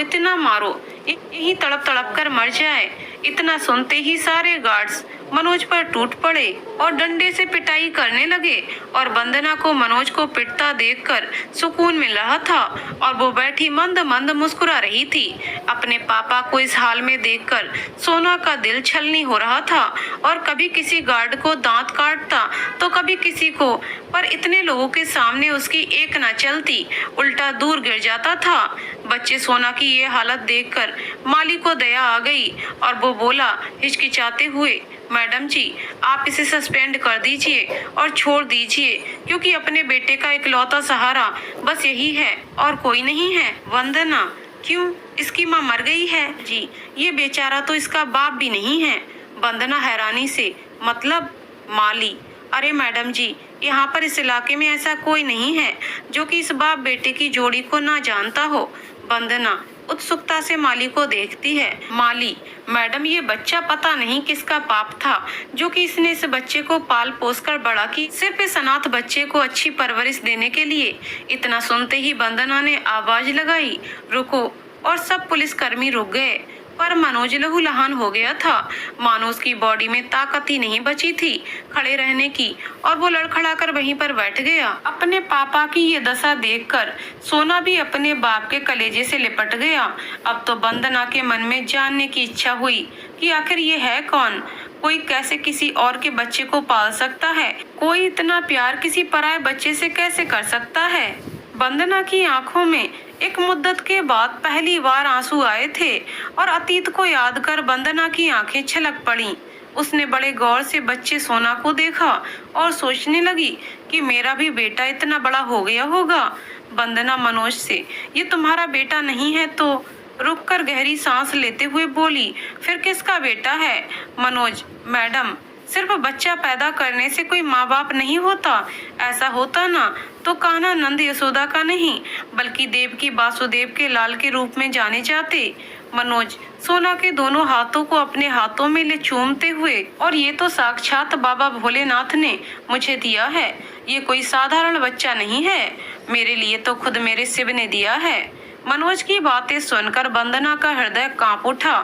यही तड़प तड़प कर मर जाए। इतना सुनते ही सारे गार्ड्स मनोज पर टूट पड़े और डंडे से पिटाई करने लगे और वंदना को मनोज को पिटता देखकर सुकून मिल रहा था और वो बैठी मंद मंद मुस्कुरा रही थी। अपने पापा को इस हाल में देखकर सोना का दिल छलनी हो रहा था और कभी किसी गार्ड को दांत काटता तो कभी किसी को, पर इतने लोगों के सामने उसकी एक न चलती, उल्टा दूर गिर जाता था। बच्चे सोना की ये हालत देखकर माली को दया आ गई और वो बोला हिचकिचाते हुए, मैडम जी, आप इसे सस्पेंड कर दीजिए और छोड़ दीजिए, क्योंकि अपने बेटे का इकलौता सहारा बस यही है और कोई नहीं है। वंदना, क्यों? इसकी माँ मर गई है? जी, ये बेचारा तो इसका बाप भी नहीं है। वंदना हैरानी से, मतलब? माली, अरे मैडम जी, यहाँ पर इस इलाके में ऐसा कोई नहीं है जो कि इस बाप बेटे की जोड़ी को ना जानता हो। वंदना उत्सुकता से माली को देखती है। माली, मैडम, ये बच्चा पता नहीं किसका पाप था जो कि इसने इस बच्चे को पाल पोस कर बड़ा की, सिर्फ इस अनाथ बच्चे को अच्छी परवरिश देने के लिए। इतना सुनते ही वंदना ने आवाज लगाई, रुको, और सब पुलिसकर्मी रुक गए। पर मनोज लहूलुहान हो गया था, मानो उसकी बॉडी में ताकत ही नहीं बची थी खड़े रहने की और वो लड़खड़ाकर वहीं पर बैठ गया। अपने पापा की ये दशा देखकर सोना भी अपने बाप के कलेजे से लिपट गया। अब तो वंदना के मन में जानने की इच्छा हुई कि आखिर ये है कौन, कोई कैसे किसी और के बच्चे को पाल सकता है, कोई इतना प्यार किसी पराये बच्चे से कैसे कर सकता है। वंदना की आंखों में एक मुद्दत के बाद पहली बार आंसू आए थे और अतीत को याद कर वंदना की आंखें छलक पड़ीं। उसने बड़े गौर से बच्चे सोना को देखा और सोचने लगी कि मेरा भी बेटा इतना बड़ा हो गया होगा। वंदना मनोज से, ये तुम्हारा बेटा नहीं है तो? रुककर गहरी सांस लेते हुए बोली, फिर किसका बेटा है? मनोज, मैडम, सिर्फ बच्चा पैदा करने से कोई माँ बाप नहीं होता। ऐसा होता ना तो कान्हा नंद यशोदा का नहीं बल्कि देवकी वासुदेव के लाल के रूप में जाने जाते। मनोज सोना के दोनों हाथों को अपने हाथों में ले चूमते हुए, और ये तो साक्षात बाबा भोलेनाथ ने मुझे दिया है। ये कोई साधारण बच्चा नहीं है, मेरे लिए तो खुद मेरे शिव ने दिया है। मनोज की बातें सुनकर वंदना का हृदय कांप उठा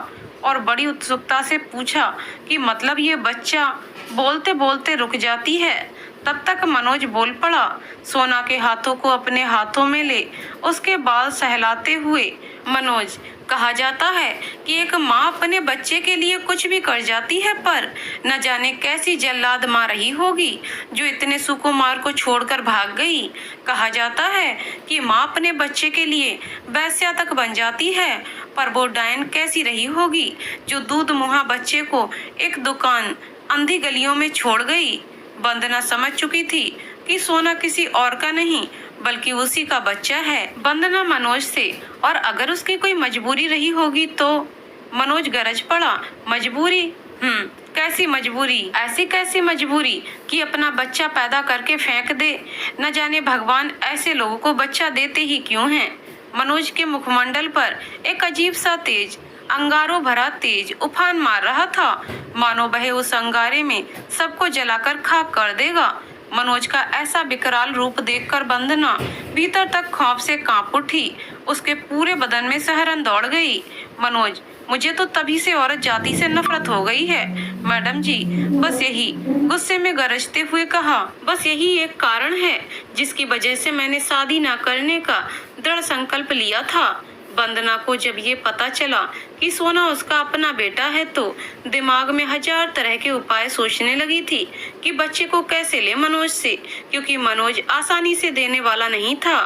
और बड़ी उत्सुकता से पूछा कि मतलब ये बच्चा? बोलते बोलते रुक जाती है। तब तक मनोज बोल पड़ा, सोना के हाथों को अपने हाथों में ले उसके बाल सहलाते हुए। मनोज, कहा जाता है कि एक माँ अपने बच्चे के लिए कुछ भी कर जाती है, पर न जाने कैसी जल्लाद माँ रही होगी जो इतने सुकुमार को छोड़कर भाग गई। कहा जाता है कि माँ अपने बच्चे के लिए वैश्या तक बन जाती है, पर वो डायन कैसी रही होगी जो दूध मुहा बच्चे को एक दुकान अंधी गलियों में छोड़ गई। वंदना समझ चुकी थी कि सोना किसी और का नहीं बल्कि उसी का बच्चा है। वंदना मनोज से, और अगर उसकी कोई मजबूरी रही होगी तो? मनोज गरज पड़ा, मजबूरी? कैसी मजबूरी? ऐसी कैसी मजबूरी कि अपना बच्चा पैदा करके फेंक दे? न जाने भगवान ऐसे लोगों को बच्चा देते ही क्यों हैं। मनोज के मुखमंडल पर एक अजीब सा तेज, अंगारों भरा तेज उफान मार रहा था, मानो वह उस अंगारे में सबको जलाकर खाक कर देगा। मनोज का ऐसा विकराल रूप देखकर वंदना भीतर तक खौफ से कांप उठी। उसके पूरे बदन में सहरन दौड़ गई। मनोज, मुझे तो तभी से औरत जाति से नफरत हो गई है। मैडम जी, बस यही, गुस्से में गरजते हुए कहा, बस यही एक कारण है जिसकी वजह से मैंने शादी न करने का दृढ़ संकल्प लिया था। वंदना को जब ये पता चला कि सोना उसका अपना बेटा है तो दिमाग में हजार तरह के उपाय सोचने लगी थी कि बच्चे को कैसे ले मनोज से, क्योंकि मनोज आसानी से देने वाला नहीं था।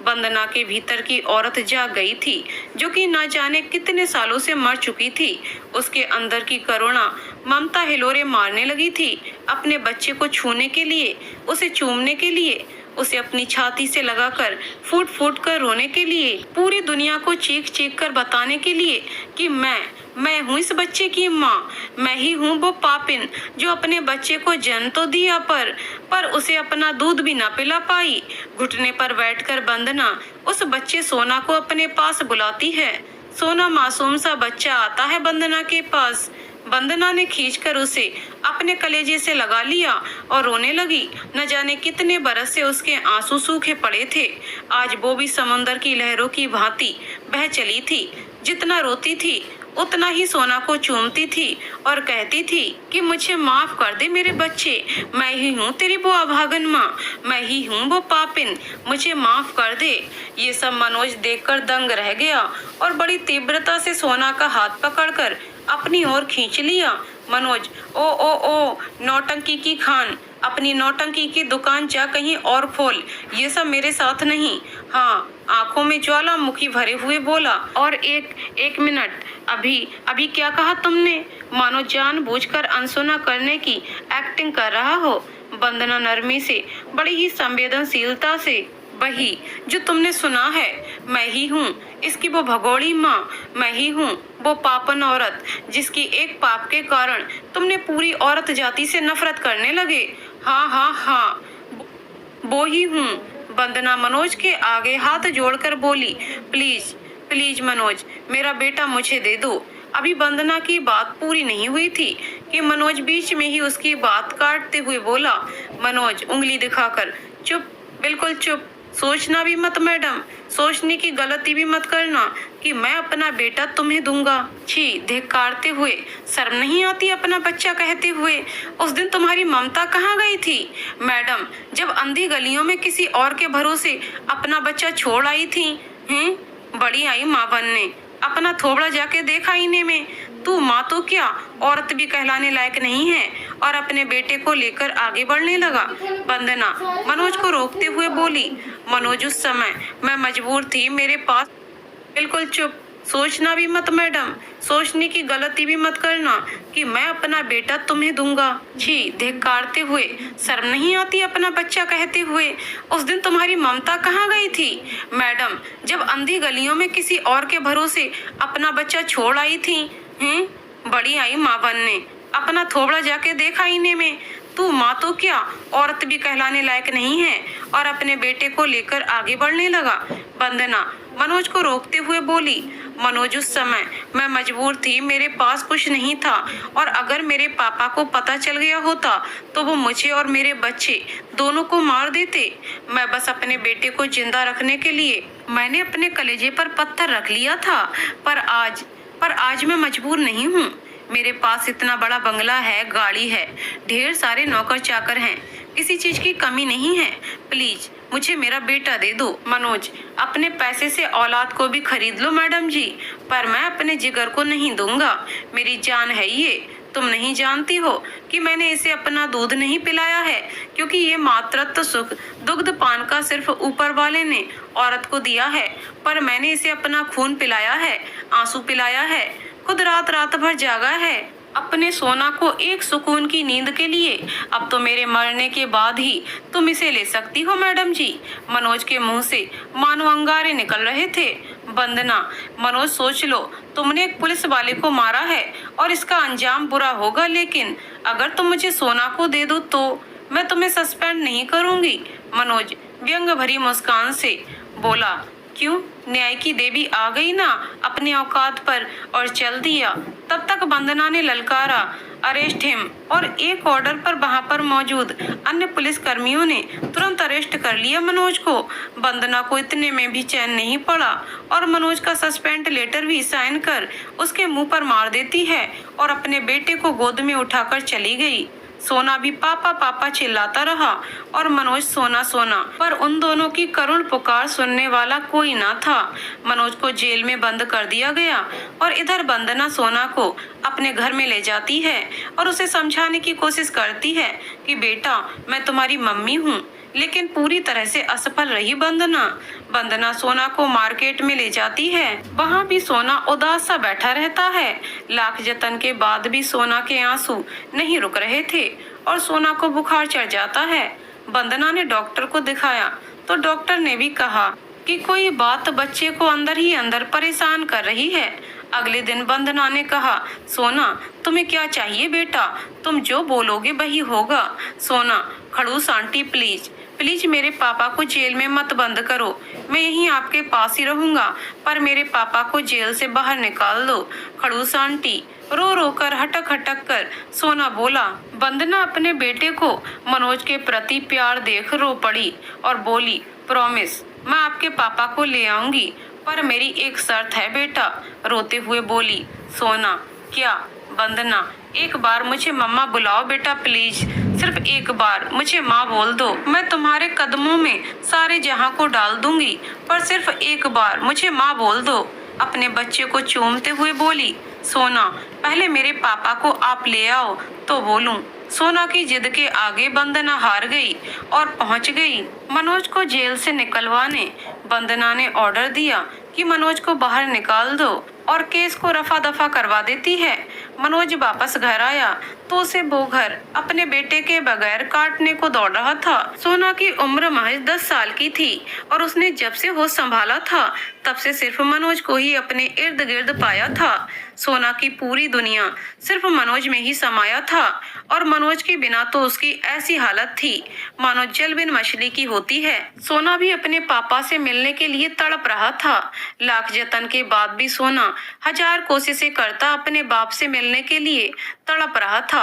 वंदना के भीतर की औरत जाग गई थी जो कि न जाने कितने सालों से मर चुकी थी। उसके अंदर की करुणा ममता हिलोरे मारने लगी थी अपने बच्चे को छूने के लिए, उसे चूमने के लिए, उसे अपनी छाती से लगाकर फूट फूट कर रोने के लिए, पूरी दुनिया को चीख चीख कर बताने के लिए कि मैं हूँ इस बच्चे की माँ, मैं ही हूँ वो पापिन जो अपने बच्चे को जन्म तो दिया पर उसे अपना दूध भी ना पिला पाई। घुटने पर बैठकर वंदना उस बच्चे सोना को अपने पास बुलाती है। सोना मासूम सा बच्चा आता है वंदना के पास। वंदना ने खींचकर उसे अपने कलेजे से लगा लिया और रोने लगी। न जाने कितने बरस से उसके आंसू सूखे पड़े थे, आज वो भी समुंदर की लहरों की भांति बह चली थी। जितना रोती थी उतना ही सोना को चूमती थी और कहती थी कि मुझे माफ कर दे मेरे बच्चे, मैं ही हूँ तेरी वो अभागन माँ, मैं ही हूँ वो पापिन, मुझे माफ कर दे। ये सब मनोज देखकर दंग रह गया और बड़ी तीव्रता से सोना का हाथ पकड़कर अपनी ओर खींच लिया। मनोज, ओ नौटंकी की खान, अपनी नौटंकी की दुकान जा कहीं और खोल, ये सब मेरे साथ नहीं। हाँ, आंखों में ज्वालामुखी भरे हुए बोला। और एक मिनट, अभी क्या कहा तुमने? मानो जानबूझकर अनसुना करने की एक्टिंग कर रहा हो। वंदना नरमी से, बड़ी ही संवेदनशीलता से, वही जो तुमने सुना है, मैं ही हूँ इसकी वो भगोड़ी माँ, मैं ही हूँ वो पापन औरत जिसकी एक पाप के कारण तुमने पूरी औरत जाति से नफरत करने लगे। हाँ, वो ही हूँ। वंदना मनोज के आगे हाथ जोड़कर बोली, प्लीज मनोज, मेरा बेटा मुझे दे दो। अभी वंदना की बात पूरी नहीं हुई थी कि मनोज बीच में ही उसकी बात काटते हुए बोला। मनोज उंगली दिखाकर, चुप, बिल्कुल चुप, सोचना भी मत मैडम, सोचने की गलती भी मत करना कि मैं अपना बेटा तुम्हें दूंगा। छी, धिक्कारते हुए, शर्म नहीं आती अपना बच्चा कहते हुए? उस दिन तुम्हारी ममता कहाँ गई थी मैडम, जब अंधी गलियों में किसी और के भरोसे अपना बच्चा छोड़ आई थी? बड़ी आई माँ बनने, अपना थोबड़ा जाके देखा आईने में, तू माँ तो क्या, औरत भी कहलाने लायक नहीं है। और अपने बेटे को लेकर आगे बढ़ने लगा। वंदना मनोज को रोकते हुए बोली, मनोज उस समय मैं मजबूर थी, मेरे पास। बिल्कुल चुप, सोचना भी मत मैडम, सोचने की गलती भी मत करना कि मैं अपना बेटा तुम्हें दूंगा। छी, धिक्कारते हुए, शर्म नहीं आती अपना बच्चा कहते हुए। उस दिन तुम्हारी ममता कहाँ गई थी मैडम, जब अंधी गलियों में किसी और के भरोसे अपना बच्चा छोड़ आई थी। हैं, बड़ी आई माँ बनने, अपना थोबड़ा जाके देखा आईने में। तू माँ तो क्या, औरत भी कहलाने लायक नहीं है। और अपने बेटे को लेकर आगे बढ़ने लगा। वंदना मनोज को रोकते हुए बोली, मनोज उस समय मैं मजबूर थी, मेरे पास कुछ नहीं था। और अगर मेरे पापा को पता चल गया होता तो वो मुझे और मेरे बच्चे दोनों को मार देते। मैं बस अपने बेटे को जिंदा रखने के लिए मैंने अपने कलेजे पर पत्थर रख लिया था। पर आज मैं मजबूर नहीं हूँ। मेरे पास इतना बड़ा बंगला है, गाड़ी है, ढेर सारे नौकर चाकर हैं, किसी चीज की कमी नहीं है। प्लीज मुझे मेरा बेटा दे दो। मनोज, अपने पैसे से औलाद को भी खरीद लो मैडम जी, पर मैं अपने जिगर को नहीं दूंगा। मेरी जान है ये। तुम नहीं जानती हो कि मैंने इसे अपना दूध नहीं पिलाया है, क्योंकि ये मातृत्व सुख दुग्ध पान का सिर्फ ऊपर वाले ने औरत को दिया है, पर मैंने इसे अपना खून पिलाया है, आंसू पिलाया है, खुद रात रात भर जागा है अपने सोना को एक सुकून की नींद के लिए। अब तो मेरे मरने के बाद ही तुम इसे ले सकती हो मैडम जी। मनोज के मुंह से मानो अंगारे निकल रहे थे। वंदना, मनोज सोच लो, तुमने एक पुलिस वाले को मारा है और इसका अंजाम बुरा होगा, लेकिन अगर तुम मुझे सोना को दे दो तो मैं तुम्हें सस्पेंड नहीं करूंगी। मनोज व्यंग भरी मुस्कान से बोला, क्यों, न्याय की देवी आ गई ना अपने औकात पर और चल दिया। तब तक वंदना ने ललकारा, अरेस्ट हिम, और एक ऑर्डर पर वहां पर मौजूद अन्य पुलिस कर्मियों ने तुरंत अरेस्ट कर लिया मनोज को। वंदना को इतने में भी चैन नहीं पड़ा और मनोज का सस्पेंड लेटर भी साइन कर उसके मुंह पर मार देती है और अपने बेटे को गोद में उठाकर चली गई। सोना भी पापा पापा चिल्लाता रहा और मनोज सोना सोना, पर उन दोनों की करुण पुकार सुनने वाला कोई ना था। मनोज को जेल में बंद कर दिया गया और इधर वंदना सोना को अपने घर में ले जाती है और उसे समझाने की कोशिश करती है कि बेटा, मैं तुम्हारी मम्मी हूँ। लेकिन पूरी तरह से असफल रही वंदना सोना को मार्केट में ले जाती है। वहाँ भी सोना उदास सा बैठा रहता है। लाख जतन के बाद भी सोना के आंसू नहीं रुक रहे थे और सोना को बुखार चढ़ जाता है। वंदना ने डॉक्टर को दिखाया तो डॉक्टर ने भी कहा कि कोई बात बच्चे को अंदर ही अंदर परेशान कर रही है। अगले दिन वंदना ने कहा, सोना तुम्हें क्या चाहिए बेटा, तुम जो बोलोगे वही होगा। सोना, खड़ूस आंटी प्लीज प्लीज मेरे पापा को जेल में मत बंद करो, मैं यहीं आपके पास ही रहूंगा, पर मेरे पापा को जेल से बाहर निकाल दो। खड़ूस आंटी रो रो कर हटक हटक कर सोना बोला। वंदना अपने बेटे को मनोज के प्रति प्यार देख रो पड़ी और बोली, प्रॉमिस, मैं आपके पापा को ले आऊंगी, पर मेरी एक शर्त है बेटा। रोते हुए बोली सोना। क्या? वंदना, एक बार मुझे मम्मा बुलाओ बेटा प्लीज, सिर्फ एक बार मुझे माँ बोल दो, मैं तुम्हारे कदमों में सारे जहां को डाल दूंगी, पर सिर्फ एक बार मुझे माँ बोल दो। अपने बच्चे को चूमते हुए बोली सोना, पहले मेरे पापा को आप ले आओ तो बोलूं। सोना की जिद के आगे वंदना हार गई और पहुंच गई मनोज को जेल से निकलवाने। वंदना ने ऑर्डर दिया कि मनोज को बाहर निकाल दो और केस को रफा दफा करवा देती है। मनोज वापस घर आया तो उसे वो घर अपने बेटे के बगैर काटने को दौड़ रहा था। सोना की उम्र महज 10 साल की थी और उसने जब से होश संभाला था तब से सिर्फ मनोज को ही अपने इर्द गिर्द पाया था। सोना की पूरी दुनिया सिर्फ मनोज में ही समाया था और मनोज के बिना तो उसकी ऐसी हालत थी मानो जल बिन मछली की होती है। सोना भी अपने पापा से मिलने के लिए तड़प रहा था। लाख जतन के बाद भी सोना हजार कोशिशें करता अपने बाप से मिलने के लिए तड़प रहा था।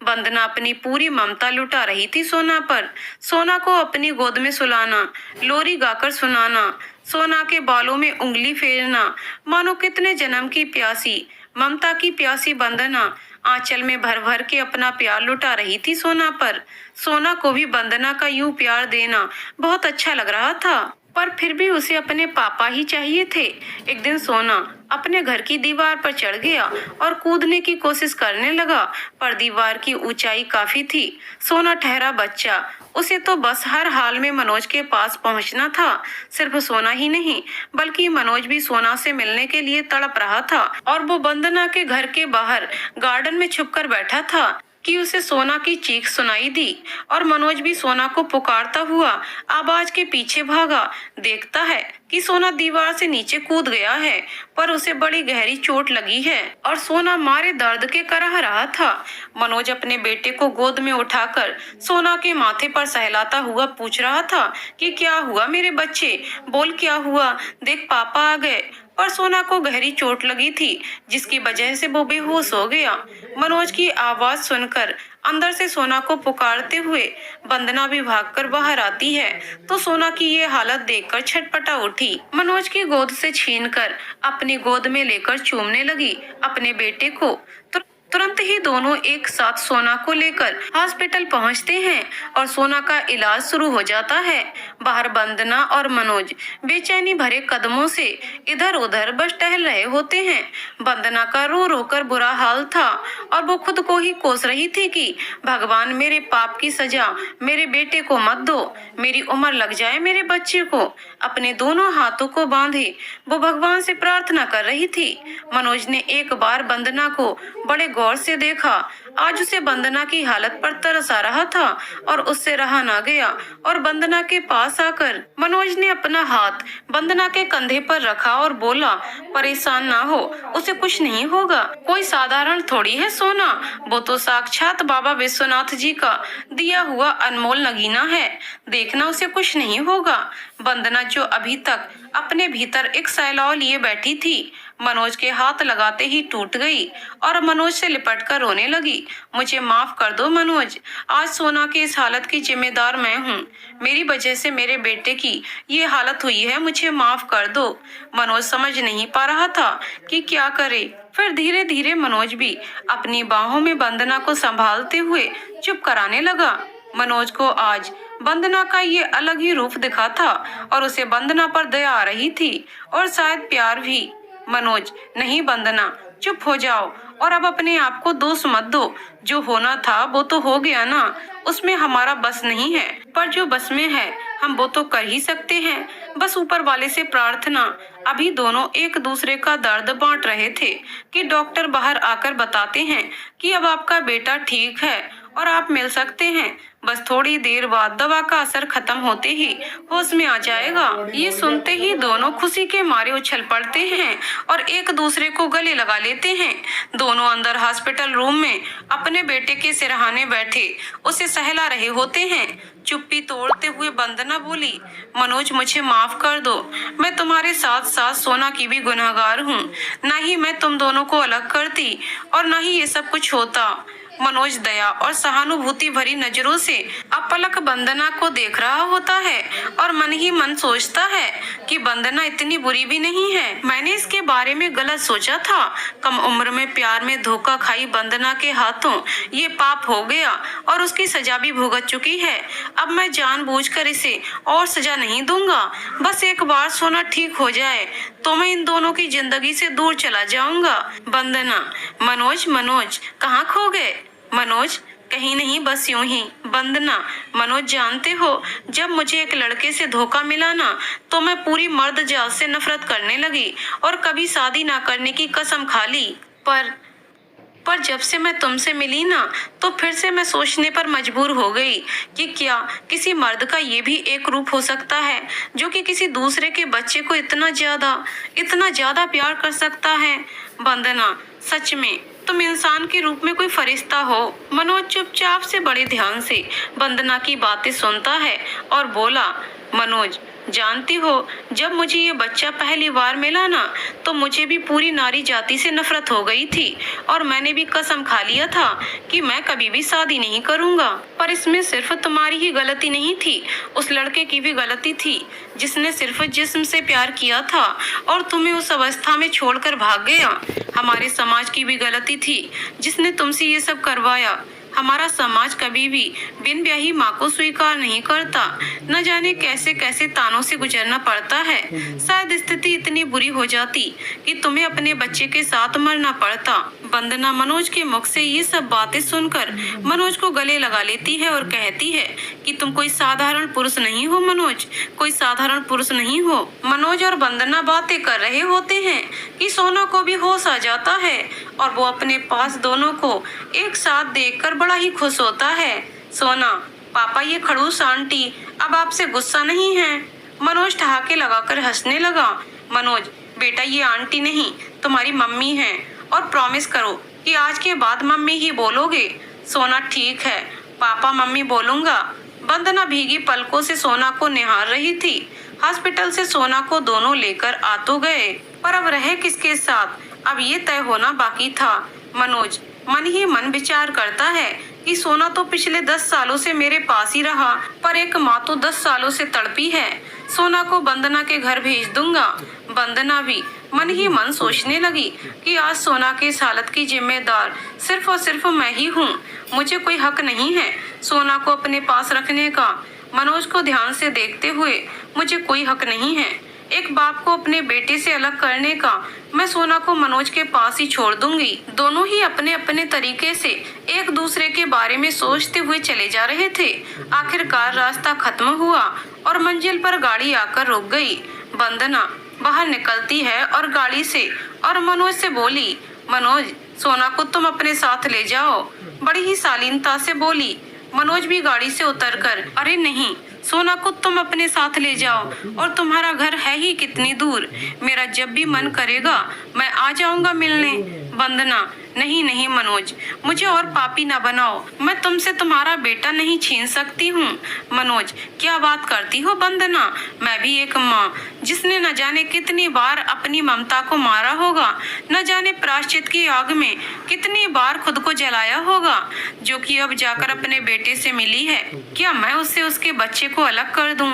वंदना अपनी पूरी ममता लुटा रही थी सोना पर। सोना को अपनी गोद में सुलाना, लोरी गाकर सुनाना, सोना के बालों में उंगली फेरना, मानो कितने जन्म की प्यासी, ममता की प्यासी वंदना आंचल में भर भर के अपना प्यार लुटा रही थी सोना पर। सोना को भी वंदना का यूं प्यार देना बहुत अच्छा लग रहा था, पर फिर भी उसे अपने पापा ही चाहिए थे। एक दिन सोना अपने घर की दीवार पर चढ़ गया और कूदने की कोशिश करने लगा, पर दीवार की ऊंचाई काफी थी। सोना ठहरा बच्चा, उसे तो बस हर हाल में मनोज के पास पहुंचना था। सिर्फ सोना ही नहीं, बल्कि मनोज भी सोना से मिलने के लिए तड़प रहा था और वो वंदना के घर के बाहर गार्डन में छुपकर बैठा था कि उसे सोना की चीख सुनाई दी और मनोज भी सोना को पुकारता हुआ आवाज के पीछे भागा। देखता है कि सोना दीवार से नीचे कूद गया है, पर उसे बड़ी गहरी चोट लगी है और सोना मारे दर्द के कराह रहा था। मनोज अपने बेटे को गोद में उठाकर सोना के माथे पर सहलाता हुआ पूछ रहा था कि क्या हुआ मेरे बच्चे, बोल क्या हुआ, देख पापा आ गए। पर सोना को गहरी चोट लगी थी, जिसकी वजह से वो बेहोश हो गया। मनोज की आवाज सुनकर अंदर से सोना को पुकारते हुए वंदना भी भागकर बाहर आती है, तो सोना की ये हालत देखकर छटपटा उठी। मनोज की गोद से छीनकर अपनी गोद में लेकर चूमने लगी अपने बेटे को। तुरंत ही दोनों एक साथ सोना को लेकर हॉस्पिटल पहुंचते हैं और सोना का इलाज शुरू हो जाता है। बाहर वंदना और मनोज बेचैनी भरे कदमों से इधर उधर बस टहल रहे होते हैं। वंदना का रो रो कर बुरा हाल था और वो खुद को ही कोस रही थी कि भगवान मेरे पाप की सजा मेरे बेटे को मत दो, मेरी उम्र लग जाए मेरे बच्चे को। अपने दोनों हाथों को बांधे वो भगवान से प्रार्थना कर रही थी। मनोज ने एक बार वंदना को बड़े गौर से देखा। आज उसे वंदना की हालत पर तरस आ रहा था और उससे रहा ना गया और वंदना के पास आकर मनोज ने अपना हाथ वंदना के कंधे पर रखा और बोला, परेशान ना हो, उसे कुछ नहीं होगा, कोई साधारण थोड़ी है सोना, वो तो साक्षात बाबा विश्वनाथ जी का दिया हुआ अनमोल नगीना है, देखना उसे कुछ नहीं होगा। वंदना जो अभी तक अपने भीतर एक सैलाव लिए बैठी थी, मनोज के हाथ लगाते ही टूट गई और मनोज से लिपटकर रोने लगी। मुझे माफ कर दो मनोज, आज सोना की इस हालत की जिम्मेदार मैं हूँ, मेरी वजह से मेरे बेटे की ये हालत हुई है, मुझे माफ कर दो। मनोज समझ नहीं पा रहा था कि क्या करे। फिर धीरे धीरे मनोज भी अपनी बाहों में वंदना को संभालते हुए चुप कराने लगा। मनोज को आज वंदना का ये अलग ही रूप दिखा था और उसे वंदना पर दया आ रही थी और शायद प्यार भी। मनोज, नहीं वंदना, चुप हो जाओ और अब अपने आप को दोष मत दो, जो होना था वो तो हो गया ना, उसमें हमारा बस नहीं है, पर जो बस में है हम वो तो कर ही सकते हैं, बस ऊपर वाले से प्रार्थना। अभी दोनों एक दूसरे का दर्द बांट रहे थे कि डॉक्टर बाहर आकर बताते हैं कि अब आपका बेटा ठीक है और आप मिल सकते हैं। बस थोड़ी देर बाद दवा का असर खत्म होते ही होश में आ जाएगा। ये सुनते ही दोनों खुशी के मारे उछल पड़ते हैं और एक दूसरे को गले लगा लेते हैं। दोनों अंदर हॉस्पिटल रूम में अपने बेटे के सिरहाने बैठे उसे सहला रहे होते हैं। चुप्पी तोड़ते हुए वंदना बोली, मनोज मुझे माफ कर दो, मैं तुम्हारे साथ साथ सोना की भी गुनहगार हूँ, न ही मैं तुम दोनों को अलग करती और न ही ये सब कुछ होता। मनोज दया और सहानुभूति भरी नजरों से अपलक वंदना को देख रहा होता है और मन ही मन सोचता है कि वंदना इतनी बुरी भी नहीं है। मैंने इसके बारे में गलत सोचा था। कम उम्र में प्यार में धोखा खाई वंदना के हाथों ये पाप हो गया और उसकी सजा भी भुगत चुकी है। अब मैं जानबूझकर इसे और सजा नहीं दूंगा। बस एक बार सोना ठीक हो जाए तो मैं इन दोनों की जिंदगी से दूर चला जाऊंगा। वंदना, मनोज, मनोज कहाँ खो गए? मनोज, कहीं नहीं, बस यूं ही। वंदना, मनोज जानते हो, जब मुझे एक लड़के से धोखा मिला ना, तो मैं पूरी मर्द जात से नफरत करने लगी और कभी शादी ना करने की कसम खा ली। पर जब से मैं तुमसे मिली ना, तो फिर से मैं सोचने पर मजबूर हो गई कि क्या किसी मर्द का ये भी एक रूप हो सकता है जो कि किसी दूसरे के बच्चे को इतना ज्यादा प्यार कर सकता है। वंदना, सच में तुम इंसान के रूप में कोई फरिश्ता हो। मनोज चुपचाप से बड़े ध्यान से वंदना की बातें सुनता है और बोला, मनोज जानती हो, जब मुझे ये बच्चा पहली बार मिला ना, तो मुझे भी पूरी नारी जाति से नफरत हो गई थी और मैंने भी कसम खा लिया था कि मैं कभी भी शादी नहीं करूंगा। पर इसमें सिर्फ तुम्हारी ही गलती नहीं थी, उस लड़के की भी गलती थी जिसने सिर्फ जिस्म से प्यार किया था और तुम्हें उस अवस्था में छोड़कर भाग गया। हमारे समाज की भी गलती थी जिसने तुमसे ये सब करवाया। हमारा समाज कभी भी बिन ब्याही माँ को स्वीकार नहीं करता। न जाने कैसे कैसे तानों से गुजरना पड़ता है। शायद स्थिति इतनी बुरी हो जाती कि तुम्हें अपने बच्चे के साथ मरना पड़ता। वंदना मनोज के मुख से ये सब बातें सुनकर मनोज को गले लगा लेती है और कहती है कि तुम कोई साधारण पुरुष नहीं हो मनोज, कोई साधारण पुरुष नहीं हो। मनोज और वंदना बातें कर रहे होते हैं कि सोना को भी होश आ जाता है और वो अपने पास दोनों को एक साथ देखकर बड़ा ही खुश होता है। सोना, पापा ये खड़ूस आंटी अब आपसे गुस्सा नहीं है। मनोज ठहाके लगाकर हंसने लगा। मनोज, बेटा ये आंटी नहीं तुम्हारी मम्मी है और प्रॉमिस करो कि आज के बाद मम्मी ही बोलोगे। सोना, ठीक है पापा मम्मी बोलूंगा। वंदना भीगी पलकों से सोना को निहार रही थी। हॉस्पिटल से सोना को दोनों लेकर आ तो गए, पर अब रहे किसके साथ, अब ये तय होना बाकी था। मनोज मन ही मन विचार करता है कि सोना तो पिछले 10 सालों से मेरे पास ही रहा, पर एक माँ तो 10 सालों से तड़पी है। सोना को वंदना के घर भेज दूंगा। वंदना भी मन ही मन सोचने लगी कि आज सोना की इस हालत की जिम्मेदार सिर्फ और सिर्फ मैं ही हूँ। मुझे कोई हक नहीं है सोना को अपने पास रखने का। मनोज को ध्यान से देखते हुए मुझे कोई हक नहीं है एक बाप को अपने बेटे से अलग करने का। मैं सोना को मनोज के पास ही छोड़ दूंगी। दोनों ही अपने अपने तरीके से एक दूसरे के बारे में सोचते हुए चले जा रहे थे। आखिरकार रास्ता खत्म हुआ और मंजिल पर गाड़ी आकर रुक गई। वंदना बाहर निकलती है और गाड़ी से और मनोज से बोली, मनोज सोना को तुम अपने साथ ले जाओ। बड़ी ही शालीनता से बोली। मनोज भी गाड़ी से उतरकर, अरे नहीं, सोना को तुम अपने साथ ले जाओ और तुम्हारा घर है ही कितनी दूर, मेरा जब भी मन करेगा मैं आ जाऊंगा मिलने। वंदना, नहीं नहीं मनोज, मुझे और पापी ना बनाओ, मैं तुमसे तुम्हारा बेटा नहीं छीन सकती हूँ। मनोज, क्या बात करती हो वंदना, मैं भी एक माँ जिसने न जाने कितनी बार अपनी ममता को मारा होगा, न जाने प्रायश्चित की आग में कितनी बार खुद को जलाया होगा, जो कि अब जाकर अपने बेटे से मिली है। क्या मैं उससे उसके बच्चे को अलग कर दूं?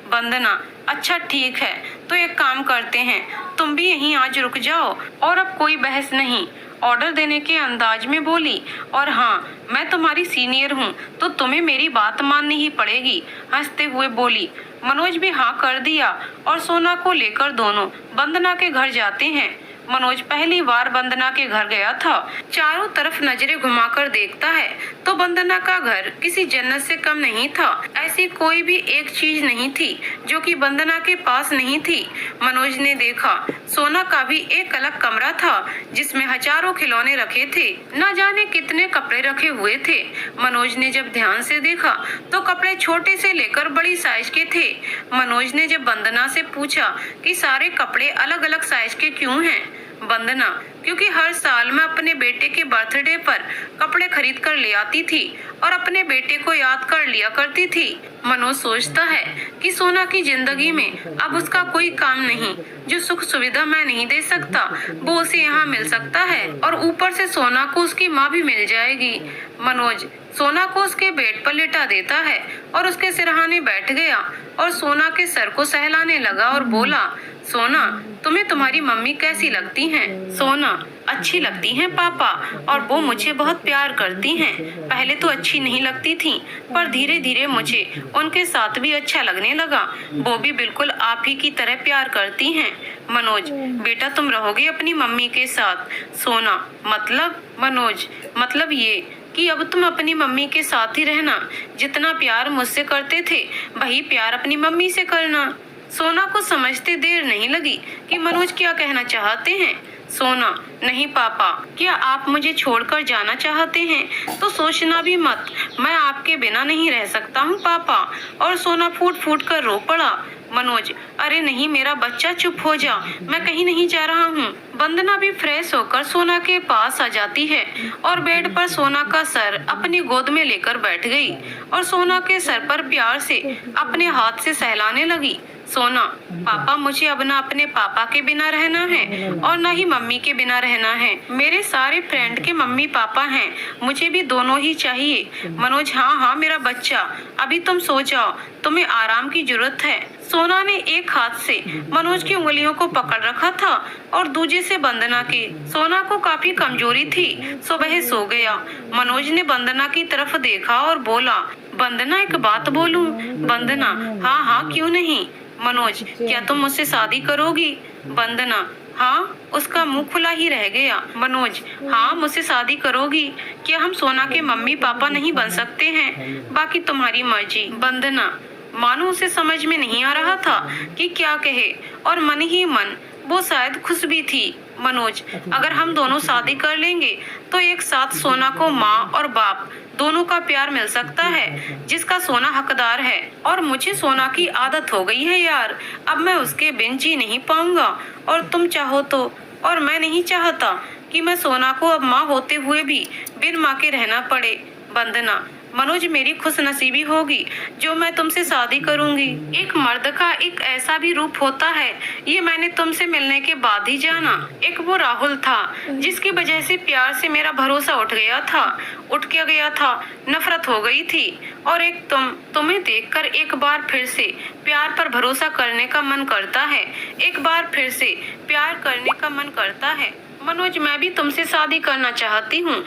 वंदना, अच्छा ठीक है, तो एक काम करते हैं, तुम भी यहीं आज रुक जाओ। और अब कोई बहस नहीं, ऑर्डर देने के अंदाज में बोली। और हाँ, मैं तुम्हारी सीनियर हूँ तो तुम्हें मेरी बात माननी ही पड़ेगी, हंसते हुए बोली। मनोज भी हाँ कर दिया और सोना को लेकर दोनों वंदना के घर जाते हैं। मनोज पहली बार वंदना के घर गया था। चारों तरफ नजरें घुमाकर देखता है तो वंदना का घर किसी जन्नत से कम नहीं था। ऐसी कोई भी एक चीज नहीं थी जो कि वंदना के पास नहीं थी। मनोज ने देखा सोना का भी एक अलग कमरा था जिसमें हजारों खिलौने रखे थे, न जाने कितने कपड़े रखे हुए थे। मनोज ने जब ध्यान से देखा तो कपड़े छोटे से लेकर बड़ी साइज के थे। मनोज ने जब वंदना से पूछा कि सारे कपड़े अलग अलग साइज के क्यों हैं? वंदना, क्योंकि हर साल मैं अपने बेटे के बर्थडे पर कपड़े खरीद कर ले आती थी और अपने बेटे को याद कर लिया करती थी। मनोज सोचता है कि सोना की जिंदगी में अब उसका कोई काम नहीं, जो सुख सुविधा मैं नहीं दे सकता वो उसे यहाँ मिल सकता है और ऊपर से सोना को उसकी माँ भी मिल जाएगी। मनोज सोना को उसके बेड पर लेटा देता है और उसके सिरहाने बैठ गया और सोना के सर को सहलाने लगा और बोला, सोना तुम्हें तुम्हारी मम्मी कैसी लगती हैं? सोना, अच्छी लगती हैं पापा, और वो मुझे बहुत प्यार करती हैं। पहले तो अच्छी नहीं लगती थी, पर धीरे धीरे मुझे उनके साथ भी अच्छा लगने लगा। वो भी बिल्कुल आप ही की तरह प्यार करती हैं। मनोज, बेटा तुम रहोगे अपनी मम्मी के साथ? सोना, मतलब? मनोज, मतलब ये कि अब तुम अपनी मम्मी के साथ ही रहना, जितना प्यार मुझसे करते थे वही प्यार अपनी मम्मी से करना। सोना को समझते देर नहीं लगी कि मनोज क्या कहना चाहते हैं। सोना, नहीं पापा, क्या आप मुझे छोड़कर जाना चाहते हैं तो सोचना भी मत, मैं आपके बिना नहीं रह सकता हूँ पापा। और सोना फूट फूट कर रो पड़ा। मनोज, अरे नहीं मेरा बच्चा, चुप हो जा, मैं कहीं नहीं जा रहा हूँ। वंदना भी फ्रेश होकर सोना के पास आ जाती है और बेड पर सोना का सर अपनी गोद में लेकर बैठ गई और सोना के सर पर प्यार से अपने हाथ से सहलाने लगी। सोना, पापा मुझे अब ना अपने पापा के बिना रहना है और ना ही मम्मी के बिना रहना है। मेरे सारे फ्रेंड के मम्मी पापा हैं, मुझे भी दोनों ही चाहिए। मनोज, हाँ हाँ मेरा बच्चा, अभी तुम सो जाओ, तुम्हें आराम की जरूरत है। सोना ने एक हाथ से मनोज की उंगलियों को पकड़ रखा था और दूसरे से वंदना की। सोना को काफी कमजोरी थी, सो वह सो गया। मनोज ने वंदना की तरफ देखा और बोला, वंदना एक बात बोलूं? वंदना, हाँ हाँ क्यों नहीं। मनोज, क्या तुम मुझसे शादी करोगी? वंदना, हाँ। उसका मुंह खुला ही रह गया। मनोज, हाँ मुझसे शादी करोगी? क्या हम सोना के मम्मी पापा नहीं बन सकते हैं? बाकी तुम्हारी मर्जी। वंदना, मानो उसे समझ में नहीं आ रहा था कि क्या कहे और मन ही मन वो शायद खुश भी थी। मनोज, अगर हम दोनों शादी कर लेंगे तो एक साथ सोना को माँ और बाप दोनों का प्यार मिल सकता है जिसका सोना हकदार है। और मुझे सोना की आदत हो गई है यार, अब मैं उसके बिन जी नहीं पाऊंगा। और तुम चाहो तो, और मैं नहीं चाहता कि मैं सोना को अब माँ होते हुए भी बिन माँ के रहना पड़े। वंदना, मनोज मेरी खुशनसीबी होगी जो मैं तुमसे शादी करूंगी। एक मर्द का एक ऐसा भी रूप होता है, ये मैंने तुमसे मिलने के बाद ही जाना। एक वो राहुल था जिसकी वजह से प्यार से मेरा भरोसा उठ गया था, नफरत हो गई थी। और एक तुम्हें देखकर एक बार फिर से प्यार पर भरोसा करने का मन करता है, एक बार फिर से प्यार करने का मन करता है। मनोज, मैं भी तुमसे शादी करना चाहती हूँ।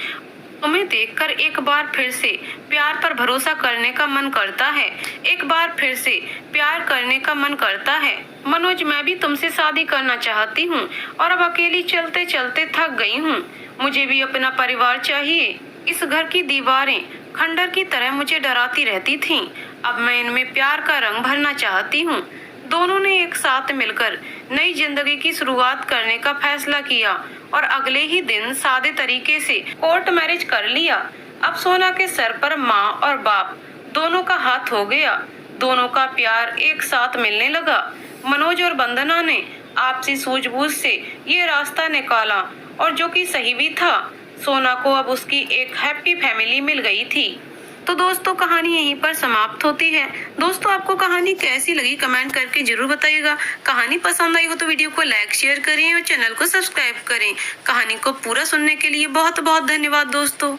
तुम्हें देखकर एक बार फिर से प्यार पर भरोसा करने का मन करता है, एक बार फिर से प्यार करने का मन करता है। मनोज, मैं भी तुमसे शादी करना चाहती हूँ और अब अकेली चलते चलते थक गई हूँ। मुझे भी अपना परिवार चाहिए। इस घर की दीवारें खंडर की तरह मुझे डराती रहती थीं। अब मैं इनमें प्यार का रंग भरना चाहती हूँ। दोनों ने एक साथ मिलकर नई जिंदगी की शुरुआत करने का फैसला किया और अगले ही दिन सादे तरीके से कोर्ट मैरिज कर लिया। अब सोना के सर पर माँ और बाप दोनों का हाथ हो गया, दोनों का प्यार एक साथ मिलने लगा। मनोज और वंदना ने आपसी सूझबूझ से ये रास्ता निकाला और जो कि सही भी था। सोना को अब उसकी एक हैप्पी फैमिली मिल गई थी। तो दोस्तों, कहानी यहीं पर समाप्त होती है। दोस्तों, आपको कहानी कैसी लगी कमेंट करके जरूर बताइएगा। कहानी पसंद आई हो तो वीडियो को लाइक शेयर करें और चैनल को सब्सक्राइब करें। कहानी को पूरा सुनने के लिए बहुत बहुत धन्यवाद दोस्तों।